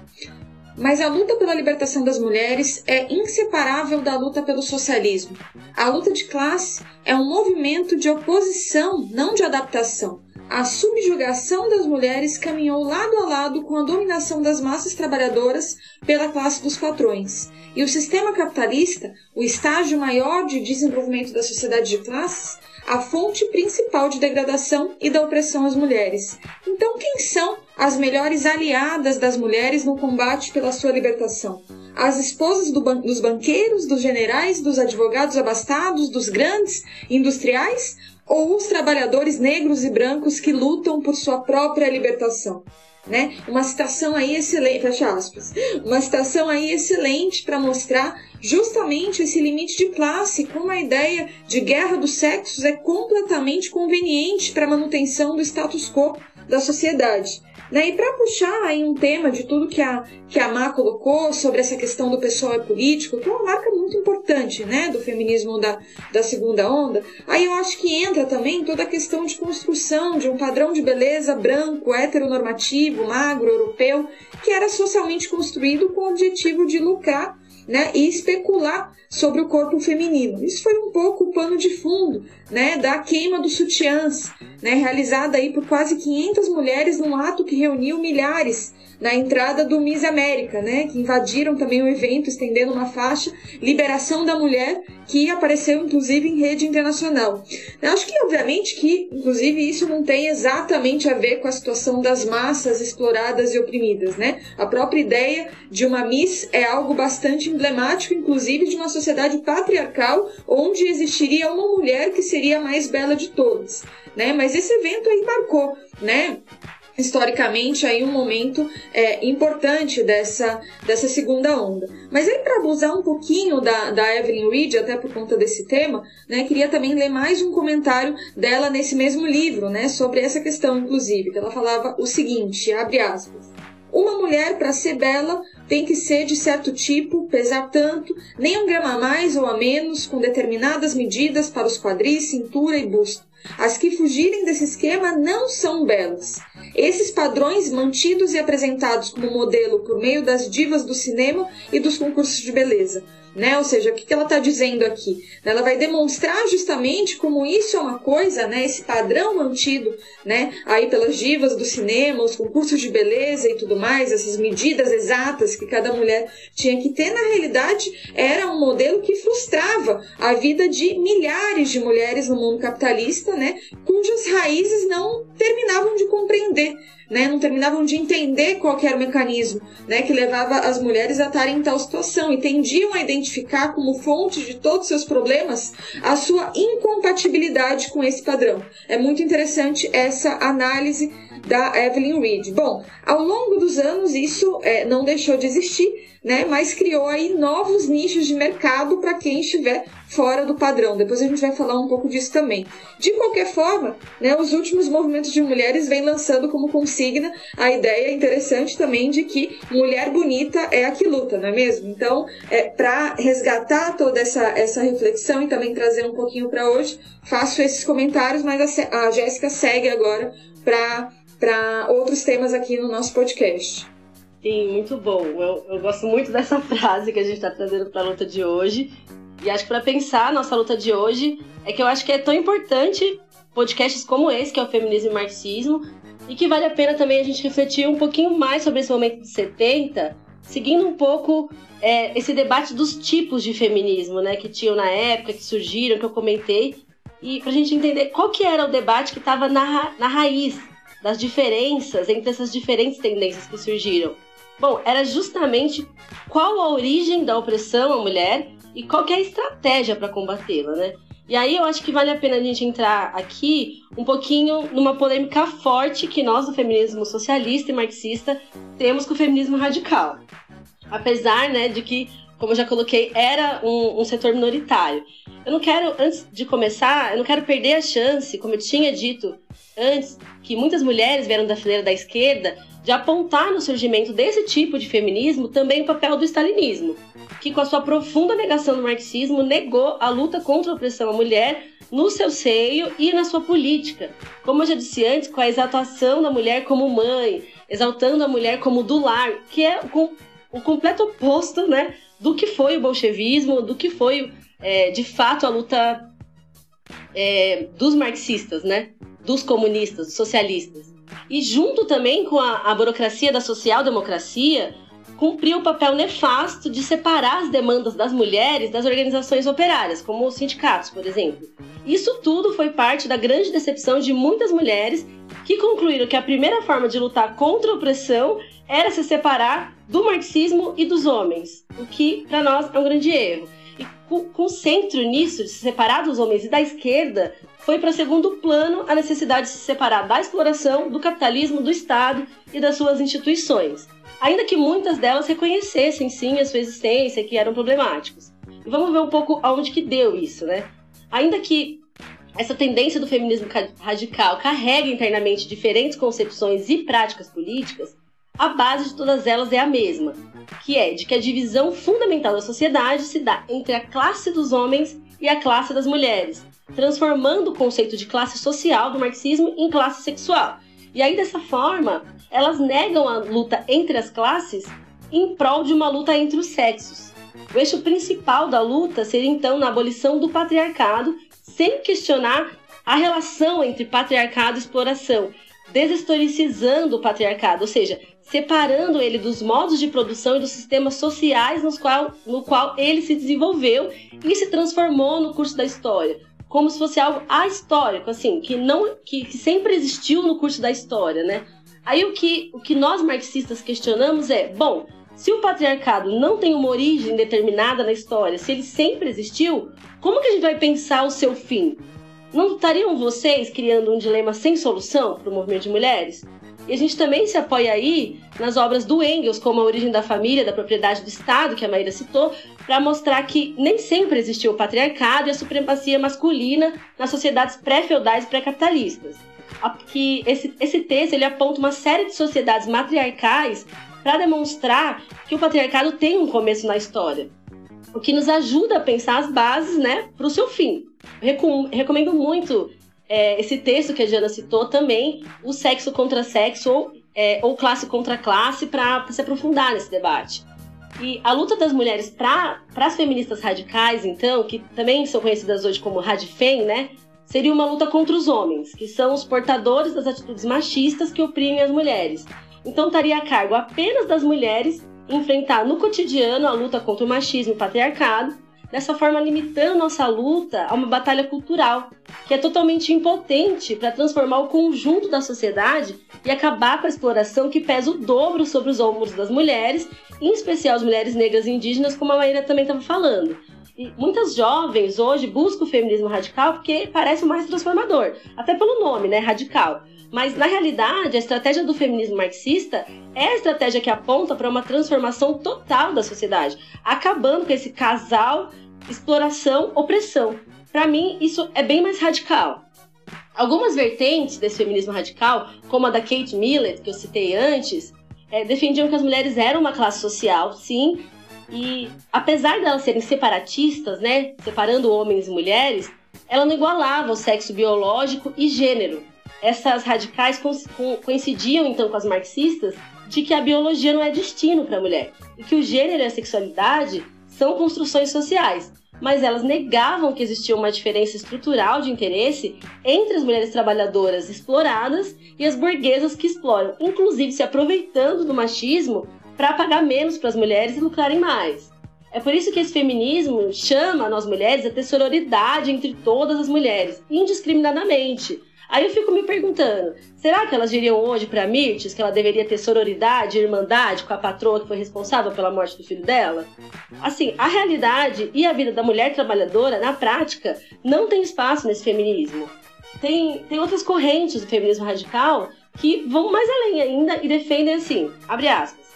B: mas a luta pela libertação das mulheres é inseparável da luta pelo socialismo. A luta de classe é um movimento de oposição, não de adaptação. A subjugação das mulheres caminhou lado a lado com a dominação das massas trabalhadoras pela classe dos patrões. E o sistema capitalista, o estágio maior de desenvolvimento da sociedade de classes, a fonte principal de degradação e da opressão às mulheres. Então, quem são as melhores aliadas das mulheres no combate pela sua libertação? As esposas dos banqueiros, dos generais, dos advogados abastados, dos grandes industriais? Ou os trabalhadores negros e brancos que lutam por sua própria libertação? Né? Uma citação aí excelente, fecha aspas, uma citação aí excelente para mostrar justamente esse limite de classe, como a ideia de guerra dos sexos é completamente conveniente para a manutenção do status quo da sociedade. Né? E para puxar aí um tema de tudo que a Má colocou sobre essa questão do pessoal é político, que é uma marca muito importante, né, do feminismo da segunda onda, aí eu acho que entra também toda a questão de construção de um padrão de beleza branco, heteronormativo, magro, europeu, que era socialmente construído com o objetivo de lucrar, né, e especular sobre o corpo feminino. Isso foi um pouco o pano de fundo, né, da queima dos sutiãs, né, realizada aí por quase 500 mulheres num ato que reuniu milhares na entrada do Miss América, né, que invadiram também o evento, estendendo uma faixa Liberação da Mulher, que apareceu inclusive em rede internacional. Eu acho que, obviamente, que inclusive isso não tem exatamente a ver com a situação das massas exploradas e oprimidas, né? A própria ideia de uma Miss é algo bastante emblemático, inclusive, de uma sociedade patriarcal, onde existiria uma mulher que seria a mais bela de todas, né? Mas esse evento aí marcou, né, historicamente aí um momento importante dessa segunda onda. Mas aí, para abusar um pouquinho da Evelyn Reed, até por conta desse tema, né, queria também ler mais um comentário dela nesse mesmo livro, né, sobre essa questão, inclusive, que ela falava o seguinte, abre aspas: uma mulher, para ser bela, tem que ser de certo tipo, pesar tanto, nem 1 grama a mais ou a menos, com determinadas medidas para os quadris, cintura e busto. As que fugirem desse esquema não são belas. Esses padrões mantidos e apresentados como modelo por meio das divas do cinema e dos concursos de beleza. Né? Ou seja, o que ela está dizendo aqui? Ela vai demonstrar justamente como isso é uma coisa, né? Esse padrão mantido, né, aí pelas divas do cinema, os concursos de beleza e tudo mais, essas medidas exatas que cada mulher tinha que ter, na realidade era um modelo que frustrava a vida de milhares de mulheres no mundo capitalista, né, cujas raízes não terminavam de compreender, né, não terminavam de entender qual era o mecanismo, né, que levava as mulheres a estarem em tal situação e tendiam a identificar como fonte de todos os seus problemas a sua incompatibilidade com esse padrão. É muito interessante essa análise da Evelyn Reed. Bom, ao longo dos anos isso não deixou de existir, né, mas criou aí novos nichos de mercado para quem estiver fora do padrão. Depois a gente vai falar um pouco disso também. De qualquer forma, né, os últimos movimentos de mulheres vêm lançando como consigna a ideia interessante também de que mulher bonita é a que luta, não é mesmo? Então, para resgatar toda essa reflexão e também trazer um pouquinho para hoje, faço esses comentários, mas a Jéssica segue agora para outros temas aqui no nosso podcast.
C: Sim, muito bom. Eu gosto muito dessa frase que a gente está trazendo para a luta de hoje. E acho que para pensar a nossa luta de hoje é que eu acho que é tão importante podcasts como esse, que é o Feminismo e Marxismo, e que vale a pena também a gente refletir um pouquinho mais sobre esse momento de 70, seguindo um pouco esse debate dos tipos de feminismo, né, que tinham na época, que surgiram, que eu comentei, e para a gente entender qual que era o debate que estava na raiz das diferenças entre essas diferentes tendências que surgiram. Bom, era justamente qual a origem da opressão à mulher e qual que é a estratégia para combatê-la, né? E aí eu acho que vale a pena a gente entrar aqui um pouquinho numa polêmica forte que nós do feminismo socialista e marxista temos com o feminismo radical. Apesar, né, de que, como eu já coloquei, era um setor minoritário. Eu não quero, antes de começar, eu não quero perder a chance, como eu tinha dito antes, que muitas mulheres vieram da fileira da esquerda, de apontar no surgimento desse tipo de feminismo também o papel do stalinismo, que com a sua profunda negação do marxismo negou a luta contra a opressão à mulher no seu seio e na sua política. Como eu já disse antes, com a exaltação da mulher como mãe, exaltando a mulher como do lar, que é o completo oposto, né, do que foi o bolchevismo, do que foi, de fato, a luta dos marxistas, né, dos comunistas, dos socialistas. E junto também com a burocracia da social-democracia, cumpriu o papel nefasto de separar as demandas das mulheres das organizações operárias, como os sindicatos, por exemplo. Isso tudo foi parte da grande decepção de muitas mulheres que concluíram que a primeira forma de lutar contra a opressão era se separar do marxismo e dos homens, o que, para nós, é um grande erro. E com o centro nisso, de se separar dos homens e da esquerda, foi para segundo plano a necessidade de se separar da exploração, do capitalismo, do Estado e das suas instituições. Ainda que muitas delas reconhecessem, sim, a sua existência, que eram problemáticos. E vamos ver um pouco aonde que deu isso, né? Ainda que essa tendência do feminismo radical carregue internamente diferentes concepções e práticas políticas, a base de todas elas é a mesma, que é de que a divisão fundamental da sociedade se dá entre a classe dos homens e a classe das mulheres, transformando o conceito de classe social do marxismo em classe sexual. E aí, dessa forma, elas negam a luta entre as classes em prol de uma luta entre os sexos. O eixo principal da luta seria, então, na abolição do patriarcado, sem questionar a relação entre patriarcado e exploração, deshistoricizando o patriarcado, ou seja, separando ele dos modos de produção e dos sistemas sociais no qual ele se desenvolveu e se transformou no curso da história, como se fosse algo ahistórico, assim, que sempre existiu no curso da história, né? Aí o que nós marxistas questionamos é, bom, se o patriarcado não tem uma origem determinada na história, se ele sempre existiu, como que a gente vai pensar o seu fim? Não estariam vocês criando um dilema sem solução para o movimento de mulheres? E a gente também se apoia aí nas obras do Engels, como A Origem da Família, da Propriedade do Estado, que a Maíra citou, para mostrar que nem sempre existiu o patriarcado e a supremacia masculina nas sociedades pré-feudais e pré-capitalistas. Que esse texto ele aponta uma série de sociedades matriarcais para demonstrar que o patriarcado tem um começo na história, o que nos ajuda a pensar as bases, né, para o seu fim. Recomendo muito esse texto que a Diana citou também, o Sexo contra Sexo ou Classe contra Classe, para se aprofundar nesse debate. E a luta das mulheres para as feministas radicais, então, que também são conhecidas hoje como radfem, né, seria uma luta contra os homens, que são os portadores das atitudes machistas que oprimem as mulheres. Então estaria a cargo apenas das mulheres enfrentar no cotidiano a luta contra o machismo e o patriarcado, dessa forma limitando nossa luta a uma batalha cultural, que é totalmente impotente para transformar o conjunto da sociedade e acabar com a exploração que pesa o dobro sobre os ombros das mulheres, em especial as mulheres negras e indígenas, como a Maíra também estava falando. E muitas jovens hoje buscam o feminismo radical porque parece o mais transformador, até pelo nome, né, radical. Mas, na realidade, a estratégia do feminismo marxista é a estratégia que aponta para uma transformação total da sociedade, acabando com esse casal exploração-opressão. Para mim, isso é bem mais radical. Algumas vertentes desse feminismo radical, como a da Kate Millett, que eu citei antes, defendiam que as mulheres eram uma classe social, sim, e apesar de elas serem separatistas, né, separando homens e mulheres, ela não igualava o sexo biológico e gênero. Essas radicais coincidiam então com as marxistas de que a biologia não é destino para a mulher e que o gênero e a sexualidade são construções sociais, mas elas negavam que existia uma diferença estrutural de interesse entre as mulheres trabalhadoras exploradas e as burguesas que exploram, inclusive se aproveitando do machismo para pagar menos para as mulheres e lucrarem mais. É por isso que esse feminismo chama nós mulheres a ter sororidade entre todas as mulheres, indiscriminadamente, Aí eu fico me perguntando, será que elas diriam hoje pra Mirtes que ela deveria ter sororidade e irmandade com a patroa que foi responsável pela morte do filho dela? Assim, a realidade e a vida da mulher trabalhadora, na prática, não tem espaço nesse feminismo. Tem outras correntes do feminismo radical que vão mais além ainda e defendem assim, abre aspas,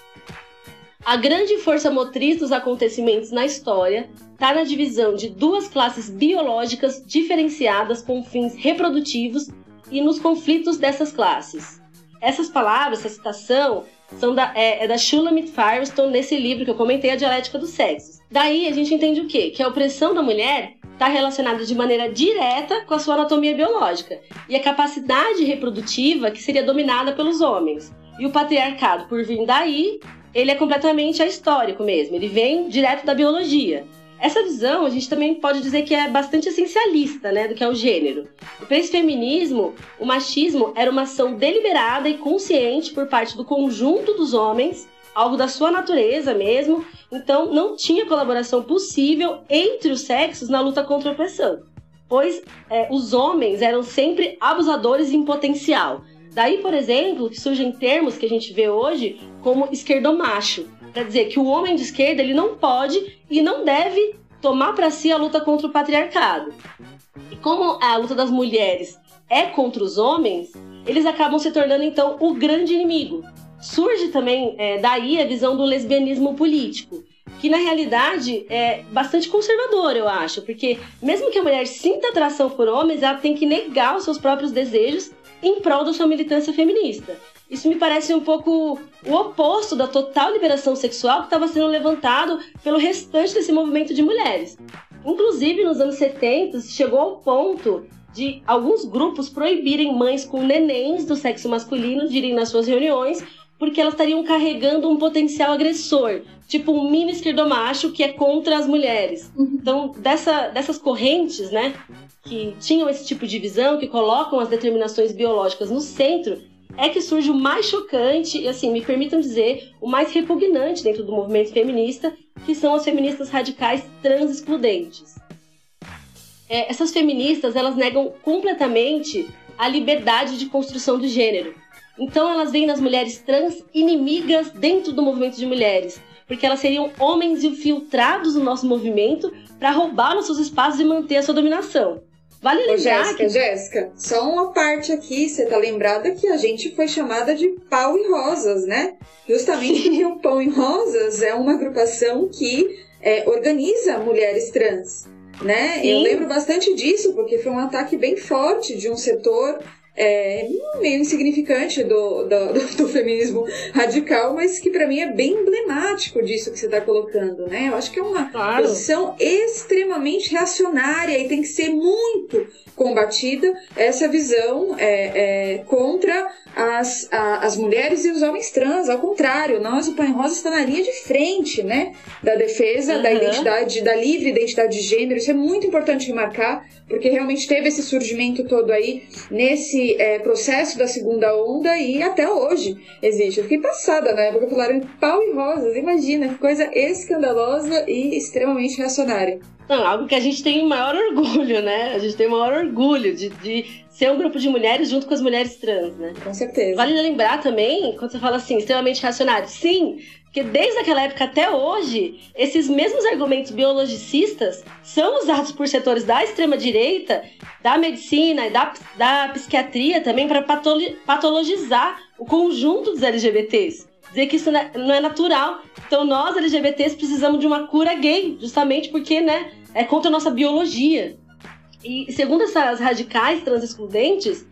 C: a grande força motriz dos acontecimentos na história está na divisão de duas classes biológicas diferenciadas com fins reprodutivos e nos conflitos dessas classes. Essas palavras, essa citação, são da Shulamit Firestone nesse livro que eu comentei, A Dialética dos Sexos. Daí a gente entende o quê? Que a opressão da mulher está relacionada de maneira direta com a sua anatomia biológica e a capacidade reprodutiva que seria dominada pelos homens. E o patriarcado, por vir daí, ele é completamente ahistórico mesmo, ele vem direto da biologia. Essa visão a gente também pode dizer que é bastante essencialista, né, do que é o gênero. E para esse feminismo, o machismo era uma ação deliberada e consciente por parte do conjunto dos homens, algo da sua natureza mesmo, então não tinha colaboração possível entre os sexos na luta contra a opressão, pois os homens eram sempre abusadores em potencial. Daí, por exemplo, que surgem termos que a gente vê hoje como esquerdomacho, para dizer que o homem de esquerda ele não pode e não deve tomar para si a luta contra o patriarcado. E como a luta das mulheres é contra os homens, eles acabam se tornando então o grande inimigo. Surge também daí a visão do lesbianismo político, que na realidade é bastante conservador, eu acho, porque mesmo que a mulher sinta atração por homens, ela tem que negar os seus próprios desejos em prol da sua militância feminista. Isso me parece um pouco o oposto da total liberação sexual que estava sendo levantado pelo restante desse movimento de mulheres. Inclusive, nos anos 70, chegou ao ponto de alguns grupos proibirem mães com nenéns do sexo masculino de irem nas suas reuniões, porque elas estariam carregando um potencial agressor, tipo um mini esquerdomacho que é contra as mulheres. Então, dessas correntes, né, que tinham esse tipo de visão, que colocam as determinações biológicas no centro, é que surge o mais chocante e, assim, me permitam dizer, o mais repugnante dentro do movimento feminista, que são as feministas radicais trans-excludentes. Essas feministas, elas negam completamente a liberdade de construção do gênero. Então elas veem nas mulheres trans inimigas dentro do movimento de mulheres, porque elas seriam homens infiltrados no nosso movimento para roubar nossos espaços e manter a sua dominação. Vale lembrar
B: Jéssica, só uma parte aqui, você tá lembrada que a gente foi chamada de Pau e Rosas, né? Justamente porque o Pau e Rosas é uma agrupação que organiza mulheres trans, né? Eu lembro bastante disso, porque foi um ataque bem forte de um setor meio insignificante do feminismo radical, mas que pra mim é bem emblemático disso que você tá colocando, né? Eu acho que é uma posição extremamente reacionária e tem que ser muito combatida essa visão contra as mulheres e os homens trans. Ao contrário, nós, o Pão e Rosa, está na linha de frente, né, da defesa da identidade, da livre identidade de gênero. Isso é muito importante remarcar, porque realmente teve esse surgimento todo aí nesse processo da segunda onda e até hoje existe. Eu fiquei passada na época, falaram Pau e Rosas, imagina, que coisa escandalosa e extremamente reacionária.
C: Não, algo que a gente tem maior orgulho, né? A gente tem o maior orgulho de ser um grupo de mulheres junto com as mulheres trans, né?
B: Com certeza.
C: Vale lembrar também, quando você fala assim, extremamente reacionário, sim, porque desde aquela época até hoje, esses mesmos argumentos biologicistas são usados por setores da extrema-direita, da medicina e da psiquiatria também para patologizar o conjunto dos LGBTs. Dizer que isso não é natural. Então nós, LGBTs, precisamos de uma cura gay, justamente porque, né, é contra a nossa biologia. E segundo essas radicais trans-excludentes,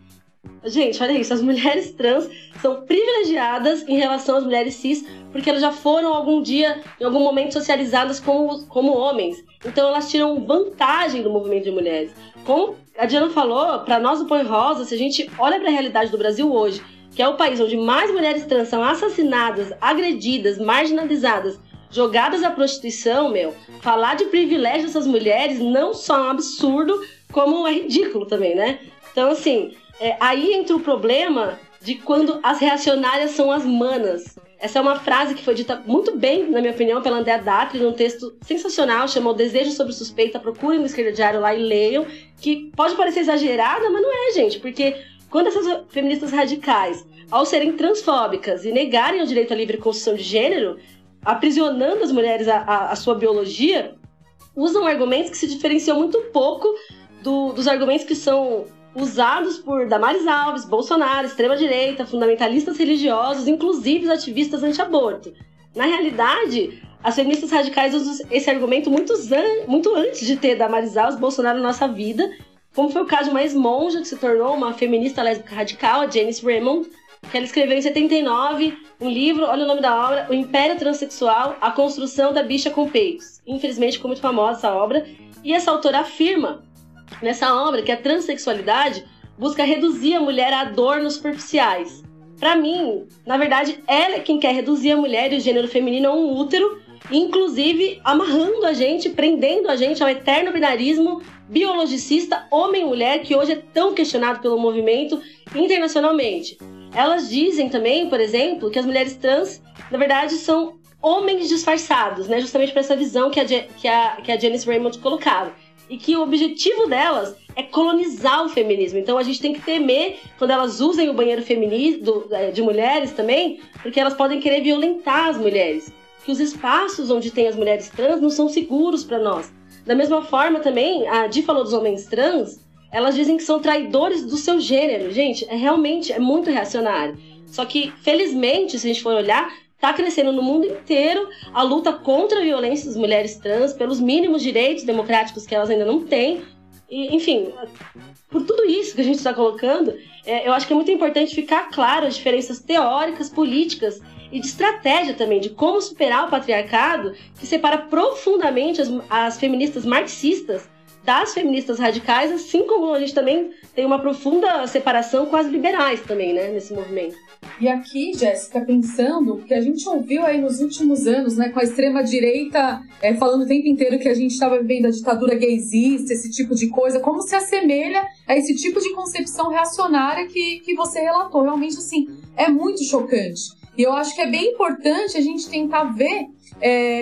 C: gente, olha isso, as mulheres trans são privilegiadas em relação às mulheres cis, porque elas já foram algum dia, em algum momento, socializadas como homens. Então elas tiram vantagem do movimento de mulheres. Como a Diana falou, para nós do Põe Rosa, se a gente olha para a realidade do Brasil hoje, que é o país onde mais mulheres trans são assassinadas, agredidas, marginalizadas, jogadas à prostituição, falar de privilégio dessas mulheres não só é um absurdo, como é ridículo também, né? Então, assim, aí entra o problema de quando as reacionárias são as manas. Essa é uma frase que foi dita muito bem, na minha opinião, pela Andréa Datri, num texto sensacional, chamou Desejo sobre Suspeita. Procurem no Esquerda Diário lá e leiam, que pode parecer exagerada, mas não é, gente, porque quando essas feministas radicais, ao serem transfóbicas e negarem o direito à livre construção de gênero, aprisionando as mulheres à sua biologia, usam argumentos que se diferenciam muito pouco dos argumentos que são usados por Damares Alves, Bolsonaro, extrema-direita, fundamentalistas religiosos, inclusive ativistas anti-aborto. Na realidade, as feministas radicais usam esse argumento muito antes de ter Damares Alves, Bolsonaro na nossa vida, como foi o caso de uma ex-monja que se tornou uma feminista lésbica radical, a Janice Raymond, que ela escreveu em 79 um livro, olha o nome da obra, O Império Transsexual, A Construção da Bicha com Peitos. Infelizmente ficou muito famosa essa obra, e essa autora afirma nessa obra que a transexualidade busca reduzir a mulher a adornos superficiais. Para mim, na verdade, ela é quem quer reduzir a mulher e o gênero feminino a um útero, inclusive amarrando a gente, prendendo a gente ao eterno binarismo biologicista homem-mulher, que hoje é tão questionado pelo movimento internacionalmente. Elas dizem também, por exemplo, que as mulheres trans, na verdade, são homens disfarçados, né? Justamente para essa visão que a Janice Raymond colocava. E que o objetivo delas é colonizar o feminismo. Então a gente tem que temer quando elas usem o banheiro feminino de mulheres também, porque elas podem querer violentar as mulheres. Que os espaços onde tem as mulheres trans não são seguros para nós. Da mesma forma também, a Di falou dos homens trans, elas dizem que são traidores do seu gênero. Gente, realmente é muito reacionário. Só que, felizmente, se a gente for olhar, está crescendo no mundo inteiro a luta contra a violência das mulheres trans, pelos mínimos direitos democráticos que elas ainda não têm. E, enfim, por tudo isso que a gente está colocando, eu acho que é muito importante ficar claro as diferenças teóricas, políticas e de estratégia também, de como superar o patriarcado que separa profundamente as feministas marxistas das feministas radicais, assim como a gente também tem uma profunda separação com as liberais também, né, nesse movimento.
A: E aqui, Jéssica, pensando que a gente ouviu aí nos últimos anos, né, com a extrema-direita falando o tempo inteiro que a gente estava vivendo a ditadura gaysista, esse tipo de coisa, como se assemelha a esse tipo de concepção reacionária que você relatou. Realmente, assim, é muito chocante. E eu acho que é bem importante a gente tentar ver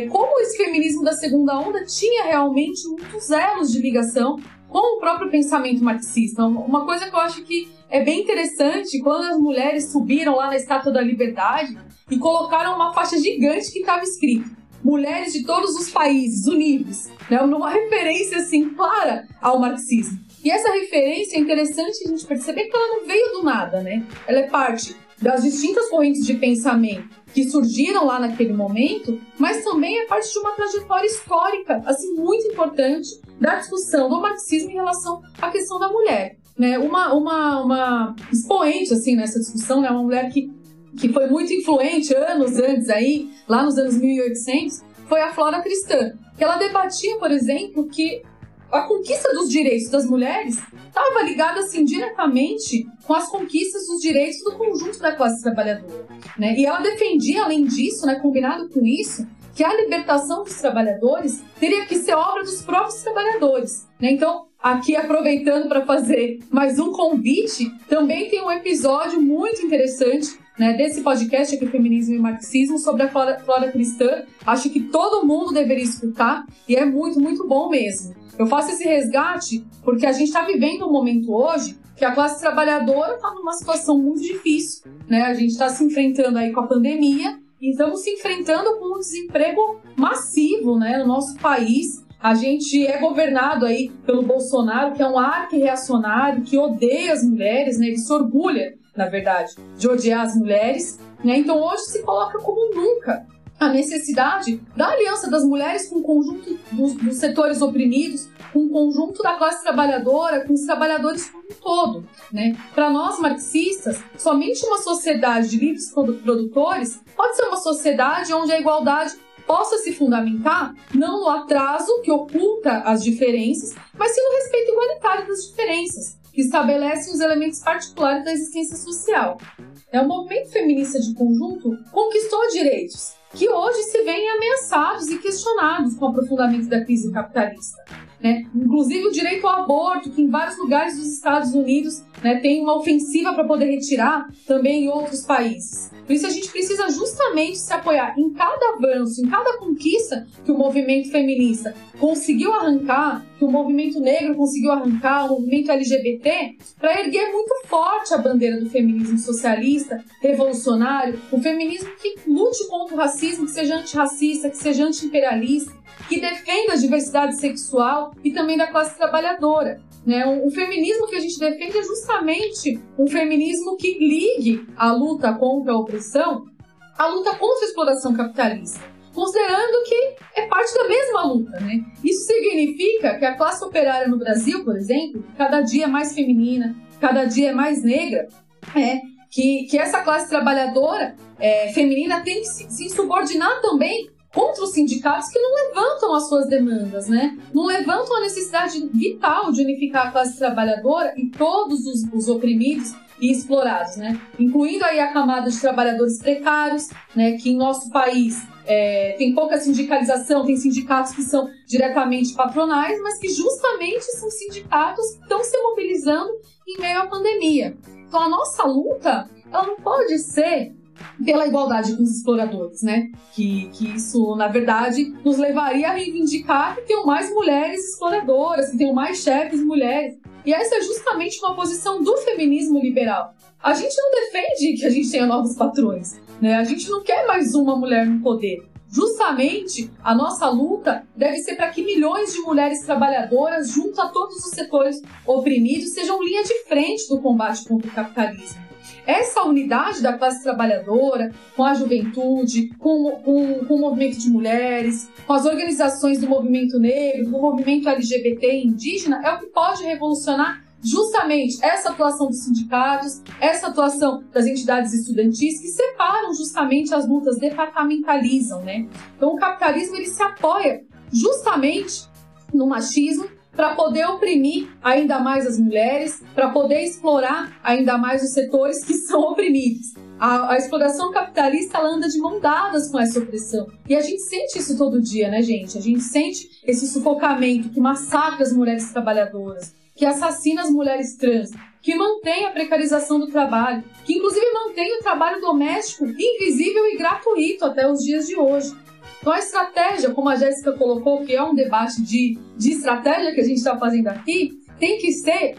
A: como esse feminismo da segunda onda tinha realmente muitos elos de ligação com o próprio pensamento marxista. Uma coisa que eu acho que é bem interessante, quando as mulheres subiram lá na Estátua da Liberdade e colocaram uma faixa gigante que estava escrito Mulheres de todos os países unidos, né? Uma referência assim clara ao marxismo. E essa referência é interessante a gente perceber que ela não veio do nada, né? Ela é parte das distintas correntes de pensamento que surgiram lá naquele momento, mas também é parte de uma trajetória histórica, assim, muito importante da discussão do marxismo em relação à questão da mulher, né? Uma expoente, assim, nessa discussão, né? Uma mulher que foi muito influente anos antes aí, lá nos anos 1800, foi a Flora Tristã, que ela debatia, por exemplo, que a conquista dos direitos das mulheres estava ligada, assim, diretamente com as conquistas dos direitos do conjunto da classe trabalhadora, né? E ela defendia, além disso, né, combinado com isso, que a libertação dos trabalhadores teria que ser obra dos próprios trabalhadores, né? Então, aqui aproveitando para fazer mais um convite, também tem um episódio muito interessante, né, desse podcast aqui, Feminismo e Marxismo, sobre a Flora Tristã. Acho que todo mundo deveria escutar e é muito, muito bom mesmo. Eu faço esse resgate porque a gente está vivendo um momento hoje que a classe trabalhadora está numa situação muito difícil, né? A gente está se enfrentando aí com a pandemia e estamos se enfrentando com um desemprego massivo, né, no nosso país. A gente é governado aí pelo Bolsonaro, que é um arqui-reacionário, que odeia as mulheres, né? Ele se orgulha, na verdade, de odiar as mulheres, né? Então hoje se coloca como nunca a necessidade da aliança das mulheres com o conjunto dos setores oprimidos, com o conjunto da classe trabalhadora, com os trabalhadores como um todo, né? Para nós marxistas, somente uma sociedade de livres produtores pode ser uma sociedade onde a igualdade possa se fundamentar não no atraso que oculta as diferenças, mas sim no respeito igualitário das diferenças, que estabelecem os elementos particulares da existência social. O movimento feminista de conjunto conquistou direitos que hoje se veem ameaçados e questionados com o aprofundamento da crise capitalista, né? Inclusive o direito ao aborto, que em vários lugares dos Estados Unidos né, tem uma ofensiva para poder retirar também em outros países. Por isso a gente precisa justamente se apoiar em cada avanço, em cada conquista que o movimento feminista conseguiu arrancar, que o movimento negro conseguiu arrancar, o movimento LGBT, para erguer muito forte a bandeira do feminismo socialista, revolucionário, o feminismo que lute contra o racismo, que seja antirracista, que seja anti-imperialista, que defenda a diversidade sexual e também da classe trabalhadora. Né? O feminismo que a gente defende é justamente um feminismo que ligue a luta contra a opressão à luta contra a exploração capitalista, considerando que é parte da mesma luta. Né? Isso significa que a classe operária no Brasil, por exemplo, cada dia é mais feminina, cada dia é mais negra, que essa classe trabalhadora feminina tem que se subordinar também contra os sindicatos que não levantam as suas demandas, né? Não levantam a necessidade vital de unificar a classe trabalhadora e todos os oprimidos e explorados, né? Incluindo aí a camada de trabalhadores precários, né? Que em nosso país tem pouca sindicalização, tem sindicatos que são diretamente patronais, mas que justamente são sindicatos que estão se mobilizando em meio à pandemia. Então a nossa luta, ela não pode ser pela igualdade com os exploradores, né? Que isso, na verdade, nos levaria a reivindicar que tenham mais mulheres exploradoras, que tenham mais chefes mulheres. E essa é justamente uma posição do feminismo liberal. A gente não defende que a gente tenha novos patrões, né? A gente não quer mais uma mulher no poder. Justamente, a nossa luta deve ser para que milhões de mulheres trabalhadoras, junto a todos os setores oprimidos, sejam linha de frente do combate contra o capitalismo. Essa unidade da classe trabalhadora, com a juventude, com o movimento de mulheres, com as organizações do movimento negro, do movimento LGBT e indígena, é o que pode revolucionar justamente essa atuação dos sindicatos, essa atuação das entidades estudantis, que separam justamente as lutas, departamentalizam, né? Então o capitalismo ele se apoia justamente no machismo, para poder oprimir ainda mais as mulheres, para poder explorar ainda mais os setores que são oprimidos. A exploração capitalista ela anda de mão dadas com essa opressão. E a gente sente isso todo dia, né, gente? A gente sente esse sufocamento que massacra as mulheres trabalhadoras, que assassina as mulheres trans, que mantém a precarização do trabalho, que inclusive mantém o trabalho doméstico invisível e gratuito até os dias de hoje. Então a estratégia, como a Jéssica colocou, que é um debate de estratégia que a gente está fazendo aqui, tem que ser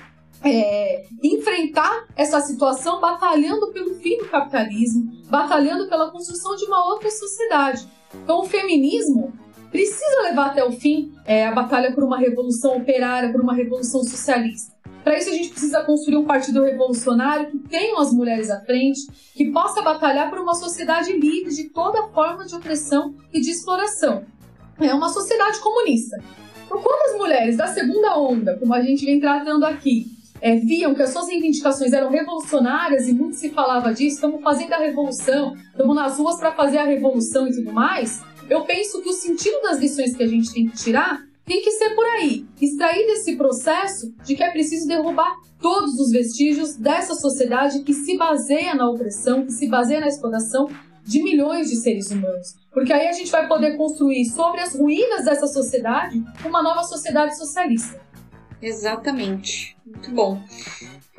A: enfrentar essa situação batalhando pelo fim do capitalismo, batalhando pela construção de uma outra sociedade. Então o feminismo precisa levar até o fim a batalha por uma revolução operária, por uma revolução socialista. Para isso a gente precisa construir um partido revolucionário que tenha as mulheres à frente, que possa batalhar por uma sociedade livre de toda forma de opressão e de exploração. É uma sociedade comunista. Então, quando as mulheres da segunda onda, como a gente vem tratando aqui, viam que as suas reivindicações eram revolucionárias e muito se falava disso, estamos fazendo a revolução, estamos nas ruas para fazer a revolução e tudo mais, eu penso que o sentido das lições que a gente tem que tirar tem que ser por aí, extrair desse processo de que é preciso derrubar todos os vestígios dessa sociedade que se baseia na opressão, que se baseia na exploração de milhões de seres humanos. Porque aí a gente vai poder construir sobre as ruínas dessa sociedade uma nova sociedade socialista.
B: Exatamente. Muito bom.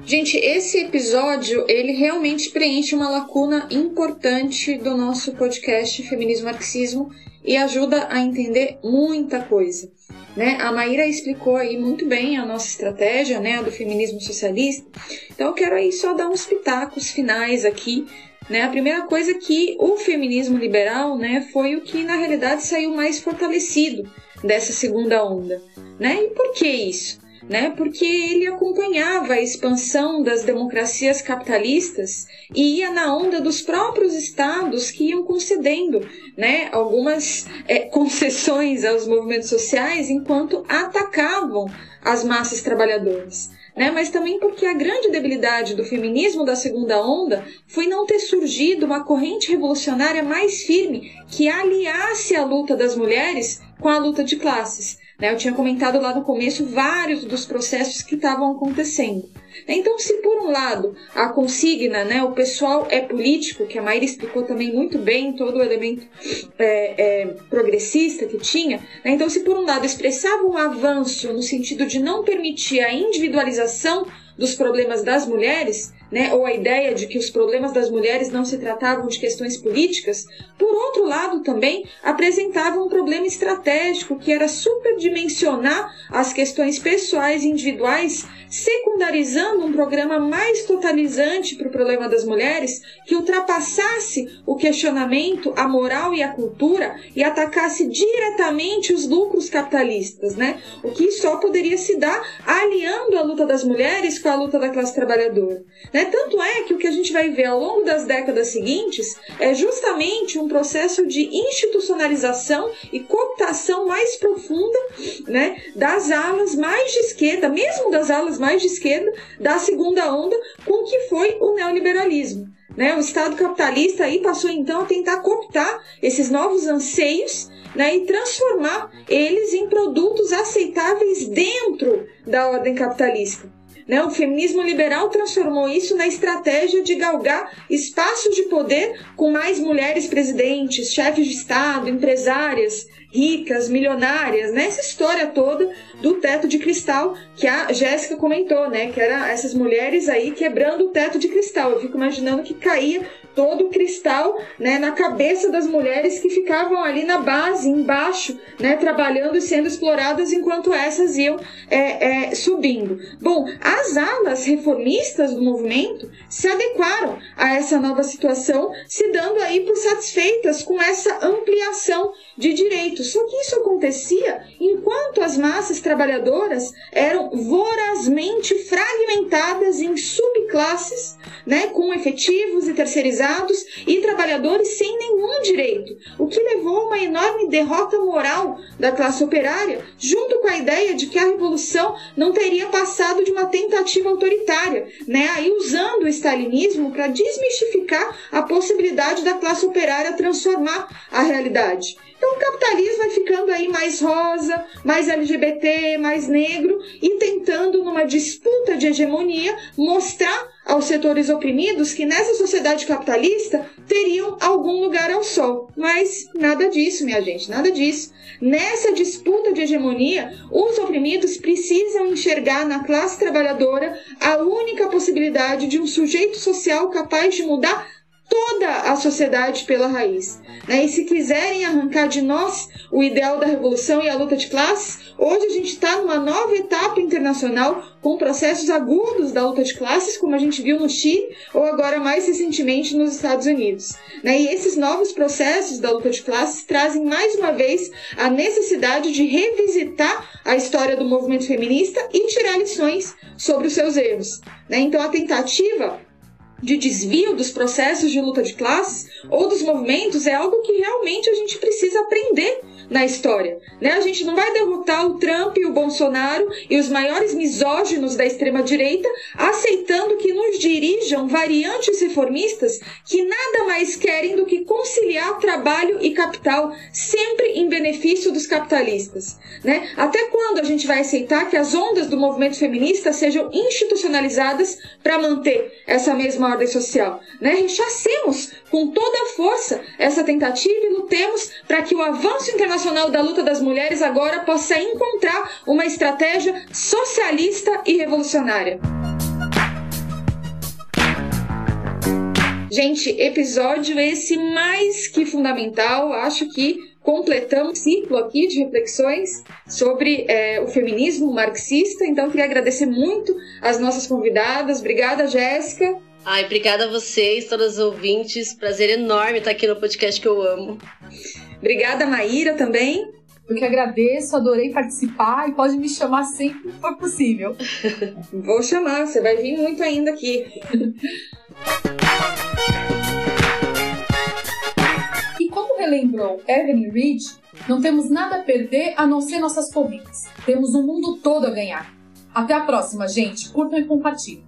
B: Gente, esse episódio, ele realmente preenche uma lacuna importante do nosso podcast Feminismo Marxismo e ajuda a entender muita coisa, né? A Maíra explicou aí muito bem a nossa estratégia, né, a do feminismo socialista. Então eu quero aí só dar uns pitacos finais aqui, né? A primeira coisa é que o feminismo liberal, né, foi o que na realidade saiu mais fortalecido dessa segunda onda, né? E por que isso? Né? Porque ele acompanhava a expansão das democracias capitalistas e ia na onda dos próprios estados que iam concedendo, né, algumas concessões aos movimentos sociais enquanto atacavam as massas trabalhadoras. Né? Mas também porque a grande debilidade do feminismo da segunda onda foi não ter surgido uma corrente revolucionária mais firme que aliasse a luta das mulheres com a luta de classes. Eu tinha comentado lá no começo vários dos processos que estavam acontecendo. Então, se por um lado a consigna, né, o pessoal é político, que a Maíra explicou também muito bem todo o elemento progressista que tinha, né, então se por um lado expressava um avanço no sentido de não permitir a individualização dos problemas das mulheres, né, ou a ideia de que os problemas das mulheres não se tratavam de questões políticas, por outro lado também apresentavam um problema estratégico que era superdimensionar as questões pessoais e individuais, secundarizando um programa mais totalizante para o problema das mulheres, que ultrapassasse o questionamento, a moral e a cultura e atacasse diretamente os lucros capitalistas, né? O que só poderia se dar aliando a luta das mulheres com a luta da classe trabalhadora, né? Tanto é que o que a gente vai ver ao longo das décadas seguintes é justamente um processo de institucionalização e cooptação mais profunda, né, das alas mais de esquerda, mesmo das alas mais de esquerda da segunda onda, com o que foi o neoliberalismo. Né? O Estado capitalista aí passou então a tentar cooptar esses novos anseios, né, e transformar eles em produtos aceitáveis dentro da ordem capitalista. Né? O feminismo liberal transformou isso na estratégia de galgar espaços de poder com mais mulheres presidentes, chefes de Estado, empresárias, ricas, milionárias, né? Essa história toda do teto de cristal que a Jéssica comentou, né? Que era essas mulheres aí quebrando o teto de cristal. Eu fico imaginando que caía todo o cristal, né, na cabeça das mulheres que ficavam ali na base, embaixo, né, trabalhando e sendo exploradas enquanto essas iam subindo. Bom, as alas reformistas do movimento se adequaram a essa nova situação, se dando aí por satisfeitas com essa ampliação de direitos. Só que isso acontecia enquanto as massas trabalhadoras eram vorazmente fragmentadas em subclasses, né, com efetivos e terceirizados e trabalhadores sem nenhum direito, o que levou a uma enorme derrota moral da classe operária, junto com a ideia de que a revolução não teria passado de uma tentativa autoritária, né, aí usando o stalinismo para desmistificar a possibilidade da classe operária transformar a realidade. Então o capitalismo vai ficando aí mais rosa, mais LGBT, mais negro e tentando, numa disputa de hegemonia, mostrar aos setores oprimidos que nessa sociedade capitalista teriam algum lugar ao sol. Mas nada disso, minha gente, nada disso. Nessa disputa de hegemonia, os oprimidos precisam enxergar na classe trabalhadora a única possibilidade de um sujeito social capaz de mudar toda a sociedade pela raiz. Né? E se quiserem arrancar de nós o ideal da revolução e a luta de classes, hoje a gente está numa nova etapa internacional com processos agudos da luta de classes, como a gente viu no Chile ou agora mais recentemente nos Estados Unidos. Né? E esses novos processos da luta de classes trazem mais uma vez a necessidade de revisitar a história do movimento feminista e tirar lições sobre os seus erros. Né? Então a tentativa de desvio dos processos de luta de classes ou dos movimentos é algo que realmente a gente precisa aprender na história. Né? A gente não vai derrotar o Trump e o Bolsonaro e os maiores misóginos da extrema-direita aceitando que nos dirijam variantes reformistas que nada mais querem do que conciliar trabalho e capital, sempre em benefício dos capitalistas. Né? Até quando a gente vai aceitar que as ondas do movimento feminista sejam institucionalizadas para manter essa mesma ordem social? Né? Rechacemos com toda a força essa tentativa e lutemos para que o avanço internacional da luta das mulheres agora possa encontrar uma estratégia socialista e revolucionária. Gente, episódio esse mais que fundamental. Acho que completamos um ciclo aqui de reflexões sobre o feminismo marxista. Então, queria agradecer muito as nossas convidadas. Obrigada, Jéssica.
C: Ai, obrigada a vocês, todos os ouvintes. Prazer enorme estar aqui no podcast que eu amo.
B: Obrigada, Maíra, também.
A: Eu que agradeço, adorei participar e pode me chamar sempre que for possível.
B: Vou chamar, você vai vir muito ainda aqui.
A: E como relembrou Evelyn Reed, não temos nada a perder a não ser nossas correntes. Temos um mundo todo a ganhar. Até a próxima, gente. Curtam e compartilhem.